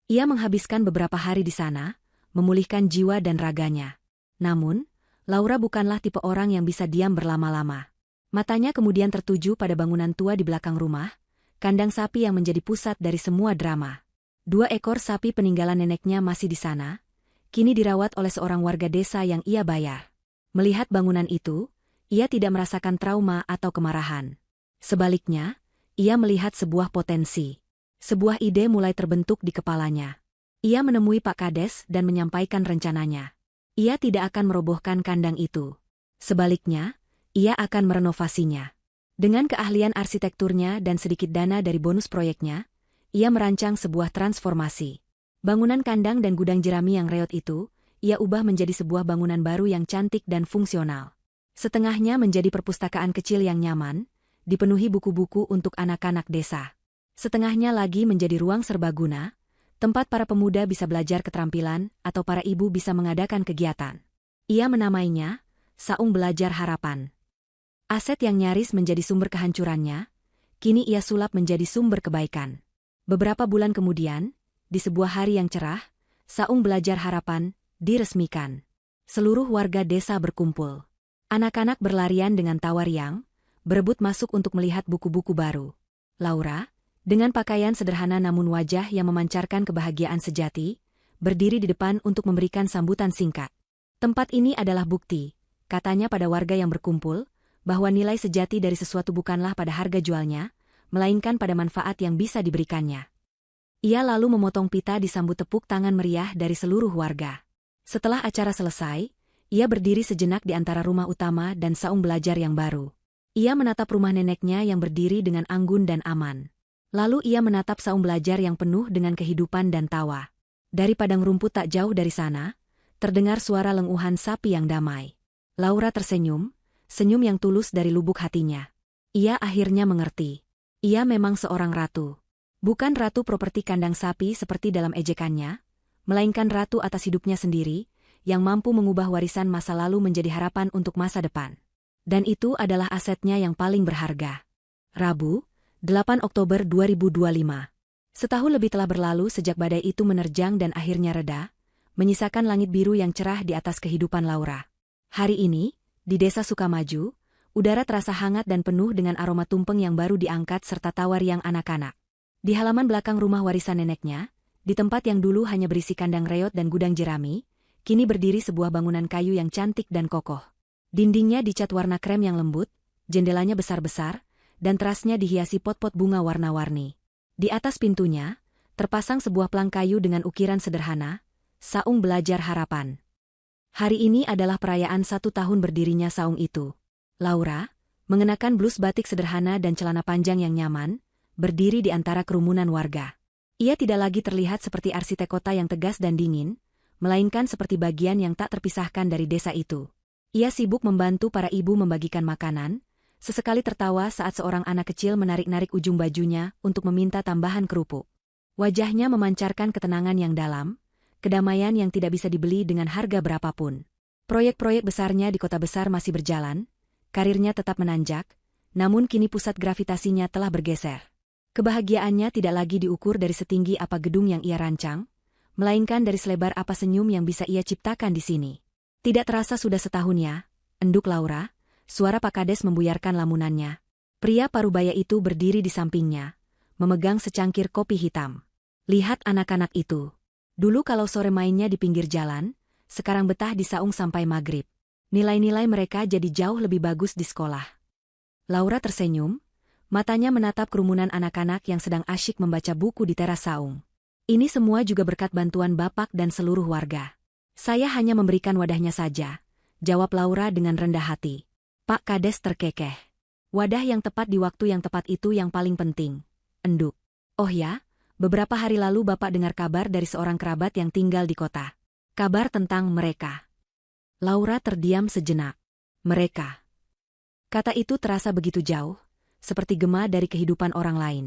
Ia menghabiskan beberapa hari di sana, memulihkan jiwa dan raganya. Namun, Laura bukanlah tipe orang yang bisa diam berlama-lama. Matanya kemudian tertuju pada bangunan tua di belakang rumah, kandang sapi yang menjadi pusat dari semua drama. 2 ekor sapi peninggalan neneknya masih di sana, kini dirawat oleh seorang warga desa yang ia bayar. Melihat bangunan itu, ia tidak merasakan trauma atau kemarahan. Sebaliknya, ia melihat sebuah potensi. Sebuah ide mulai terbentuk di kepalanya. Ia menemui Pak Kades dan menyampaikan rencananya. Ia tidak akan merobohkan kandang itu. Sebaliknya, ia akan merenovasinya. Dengan keahlian arsitekturnya dan sedikit dana dari bonus proyeknya, ia merancang sebuah transformasi. Bangunan kandang dan gudang jerami yang reot itu, ia ubah menjadi sebuah bangunan baru yang cantik dan fungsional. Setengahnya menjadi perpustakaan kecil yang nyaman, dipenuhi buku-buku untuk anak-anak desa. Setengahnya lagi menjadi ruang serbaguna, tempat para pemuda bisa belajar keterampilan atau para ibu bisa mengadakan kegiatan. Ia menamainya Saung Belajar Harapan. Aset yang nyaris menjadi sumber kehancurannya, kini ia sulap menjadi sumber kebaikan. Beberapa bulan kemudian, di sebuah hari yang cerah, Saung Belajar Harapan diresmikan. Seluruh warga desa berkumpul. Anak-anak berlarian dengan tawa riang, berebut masuk untuk melihat buku-buku baru. Laura, dengan pakaian sederhana namun wajah yang memancarkan kebahagiaan sejati, berdiri di depan untuk memberikan sambutan singkat. "Tempat ini adalah bukti," katanya pada warga yang berkumpul, bahwa nilai sejati dari sesuatu bukanlah pada harga jualnya, melainkan pada manfaat yang bisa diberikannya. Ia lalu memotong pita disambut tepuk tangan meriah dari seluruh warga. Setelah acara selesai, ia berdiri sejenak di antara rumah utama dan saung belajar yang baru. Ia menatap rumah neneknya yang berdiri dengan anggun dan aman. Lalu ia menatap saung belajar yang penuh dengan kehidupan dan tawa. Dari padang rumput tak jauh dari sana, terdengar suara lenguhan sapi yang damai. Laura tersenyum, senyum yang tulus dari lubuk hatinya. Ia akhirnya mengerti. Ia memang seorang ratu. Bukan ratu properti kandang sapi seperti dalam ejekannya, melainkan ratu atas hidupnya sendiri, yang mampu mengubah warisan masa lalu menjadi harapan untuk masa depan. Dan itu adalah asetnya yang paling berharga. Rabu, 8 Oktober 2025. Setahun lebih telah berlalu sejak badai itu menerjang dan akhirnya reda, menyisakan langit biru yang cerah di atas kehidupan Laura. Hari ini, di desa Sukamaju, Udara terasa hangat dan penuh dengan aroma tumpeng yang baru diangkat serta tawa riang anak-anak. Di halaman belakang rumah warisan neneknya, di tempat yang dulu hanya berisi kandang reot dan gudang jerami, kini berdiri sebuah bangunan kayu yang cantik dan kokoh. Dindingnya dicat warna krem yang lembut, jendelanya besar-besar, dan terasnya dihiasi pot-pot bunga warna-warni. Di atas pintunya, terpasang sebuah pelang kayu dengan ukiran sederhana, Saung Belajar Harapan. Hari ini adalah perayaan 1 tahun berdirinya saung itu. Laura, mengenakan blus batik sederhana dan celana panjang yang nyaman, berdiri di antara kerumunan warga. Ia tidak lagi terlihat seperti arsitek kota yang tegas dan dingin, melainkan seperti bagian yang tak terpisahkan dari desa itu. Ia sibuk membantu para ibu membagikan makanan, sesekali tertawa saat seorang anak kecil menarik-narik ujung bajunya untuk meminta tambahan kerupuk. Wajahnya memancarkan ketenangan yang dalam, kedamaian yang tidak bisa dibeli dengan harga berapapun. Proyek-proyek besarnya di kota besar masih berjalan, karirnya tetap menanjak, namun kini pusat gravitasinya telah bergeser. Kebahagiaannya tidak lagi diukur dari setinggi apa gedung yang ia rancang, melainkan dari selebar apa senyum yang bisa ia ciptakan di sini. Tidak terasa sudah setahun ya, enduk Laura, suara Pak Kades membuyarkan lamunannya. Pria parubaya itu berdiri di sampingnya, memegang secangkir kopi hitam. Lihat anak-anak itu. Dulu kalau sore mainnya di pinggir jalan, sekarang betah di saung sampai maghrib. Nilai-nilai mereka jadi jauh lebih bagus di sekolah. Laura tersenyum, matanya menatap kerumunan anak-anak yang sedang asyik membaca buku di teras saung. Ini semua juga berkat bantuan Bapak dan seluruh warga. Saya hanya memberikan wadahnya saja, jawab Laura dengan rendah hati. Pak Kades terkekeh. Wadah yang tepat di waktu yang tepat itu yang paling penting, enduk. Oh ya, beberapa hari lalu Bapak dengar kabar dari seorang kerabat yang tinggal di kota. Kabar tentang mereka. Laura terdiam sejenak. Mereka. Kata itu terasa begitu jauh, seperti gema dari kehidupan orang lain.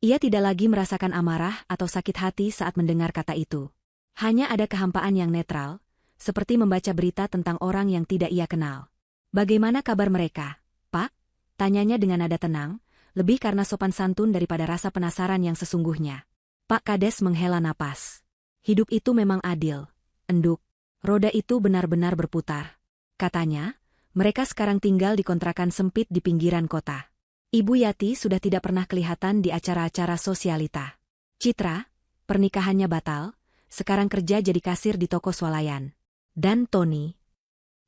Ia tidak lagi merasakan amarah atau sakit hati saat mendengar kata itu. Hanya ada kehampaan yang netral, seperti membaca berita tentang orang yang tidak ia kenal. Bagaimana kabar mereka, Pak? Tanyanya dengan nada tenang, lebih karena sopan santun daripada rasa penasaran yang sesungguhnya. Pak Kades menghela napas. Hidup itu memang adil, enduk. Roda itu benar-benar berputar. Katanya, mereka sekarang tinggal di kontrakan sempit di pinggiran kota. Ibu Yati sudah tidak pernah kelihatan di acara-acara sosialita. Citra, pernikahannya batal, sekarang kerja jadi kasir di toko swalayan. Dan Tony.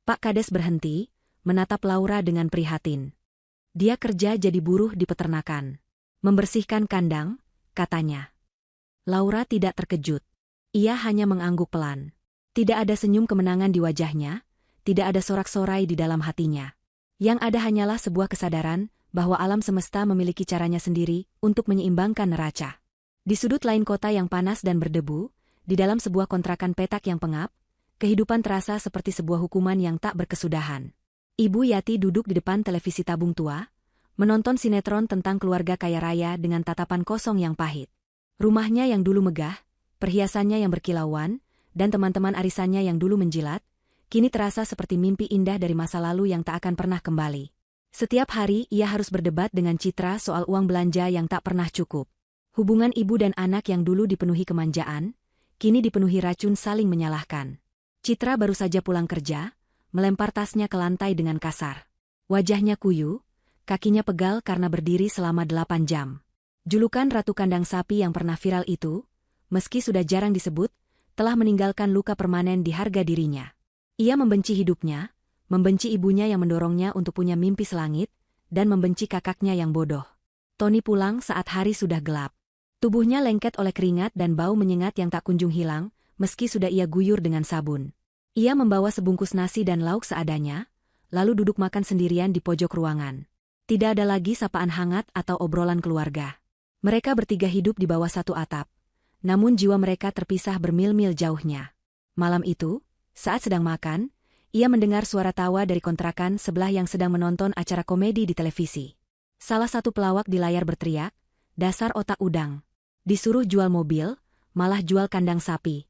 Pak Kades berhenti, menatap Laura dengan prihatin. Dia kerja jadi buruh di peternakan. Membersihkan kandang, katanya. Laura tidak terkejut. Ia hanya mengangguk pelan. Tidak ada senyum kemenangan di wajahnya, tidak ada sorak-sorai di dalam hatinya. Yang ada hanyalah sebuah kesadaran bahwa alam semesta memiliki caranya sendiri untuk menyeimbangkan neraca. Di sudut lain kota yang panas dan berdebu, di dalam sebuah kontrakan petak yang pengap, kehidupan terasa seperti sebuah hukuman yang tak berkesudahan. Ibu Yati duduk di depan televisi tabung tua, menonton sinetron tentang keluarga kaya raya dengan tatapan kosong yang pahit. Rumahnya yang dulu megah, perhiasannya yang berkilauan, dan teman-teman arisannya yang dulu menjilat, kini terasa seperti mimpi indah dari masa lalu yang tak akan pernah kembali. Setiap hari ia harus berdebat dengan Citra soal uang belanja yang tak pernah cukup. Hubungan ibu dan anak yang dulu dipenuhi kemanjaan, kini dipenuhi racun saling menyalahkan. Citra baru saja pulang kerja, melempar tasnya ke lantai dengan kasar. Wajahnya kuyu, kakinya pegal karena berdiri selama 8 jam. Julukan Ratu Kandang Sapi yang pernah viral itu, meski sudah jarang disebut, telah meninggalkan luka permanen di harga dirinya. Ia membenci hidupnya, membenci ibunya yang mendorongnya untuk punya mimpi selangit, dan membenci kakaknya yang bodoh. Tony pulang saat hari sudah gelap. Tubuhnya lengket oleh keringat dan bau menyengat yang tak kunjung hilang, meski sudah ia guyur dengan sabun. Ia membawa sebungkus nasi dan lauk seadanya, lalu duduk makan sendirian di pojok ruangan. Tidak ada lagi sapaan hangat atau obrolan keluarga. Mereka bertiga hidup di bawah satu atap. Namun jiwa mereka terpisah bermil-mil jauhnya. Malam itu, saat sedang makan, ia mendengar suara tawa dari kontrakan sebelah yang sedang menonton acara komedi di televisi. Salah satu pelawak di layar berteriak, "Dasar otak udang. Disuruh jual mobil, malah jual kandang sapi."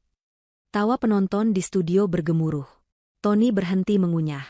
Tawa penonton di studio bergemuruh. Tony berhenti mengunyah.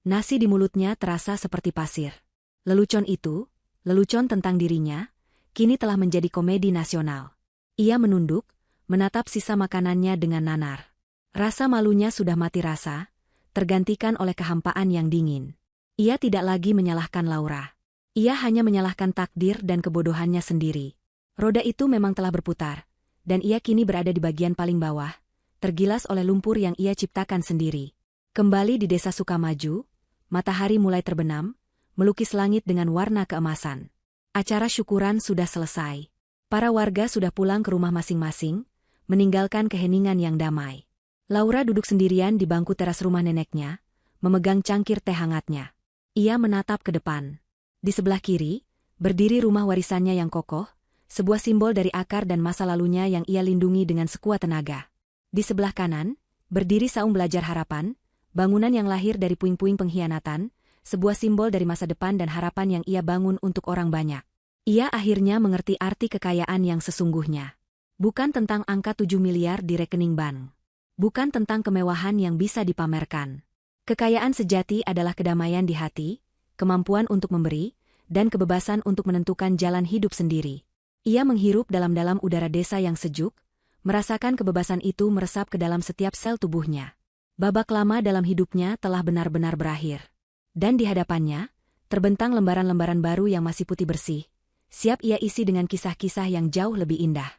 Nasi di mulutnya terasa seperti pasir. Lelucon itu, lelucon tentang dirinya, kini telah menjadi komedi nasional. Ia menunduk, menatap sisa makanannya dengan nanar. Rasa malunya sudah mati rasa, tergantikan oleh kehampaan yang dingin. Ia tidak lagi menyalahkan Laura. Ia hanya menyalahkan takdir dan kebodohannya sendiri. Roda itu memang telah berputar, dan ia kini berada di bagian paling bawah, tergilas oleh lumpur yang ia ciptakan sendiri. Kembali di desa Sukamaju, matahari mulai terbenam, melukis langit dengan warna keemasan. Acara syukuran sudah selesai. Para warga sudah pulang ke rumah masing-masing, meninggalkan keheningan yang damai. Laura duduk sendirian di bangku teras rumah neneknya, memegang cangkir teh hangatnya. Ia menatap ke depan. Di sebelah kiri, berdiri rumah warisannya yang kokoh, sebuah simbol dari akar dan masa lalunya yang ia lindungi dengan sekuat tenaga. Di sebelah kanan, berdiri saung belajar harapan, bangunan yang lahir dari puing-puing pengkhianatan, sebuah simbol dari masa depan dan harapan yang ia bangun untuk orang banyak. Ia akhirnya mengerti arti kekayaan yang sesungguhnya. Bukan tentang angka 7 miliar di rekening bank. Bukan tentang kemewahan yang bisa dipamerkan. Kekayaan sejati adalah kedamaian di hati, kemampuan untuk memberi, dan kebebasan untuk menentukan jalan hidup sendiri. Ia menghirup dalam-dalam udara desa yang sejuk, merasakan kebebasan itu meresap ke dalam setiap sel tubuhnya. Babak lama dalam hidupnya telah benar-benar berakhir. Dan di hadapannya, terbentang lembaran-lembaran baru yang masih putih bersih, siap ia isi dengan kisah-kisah yang jauh lebih indah.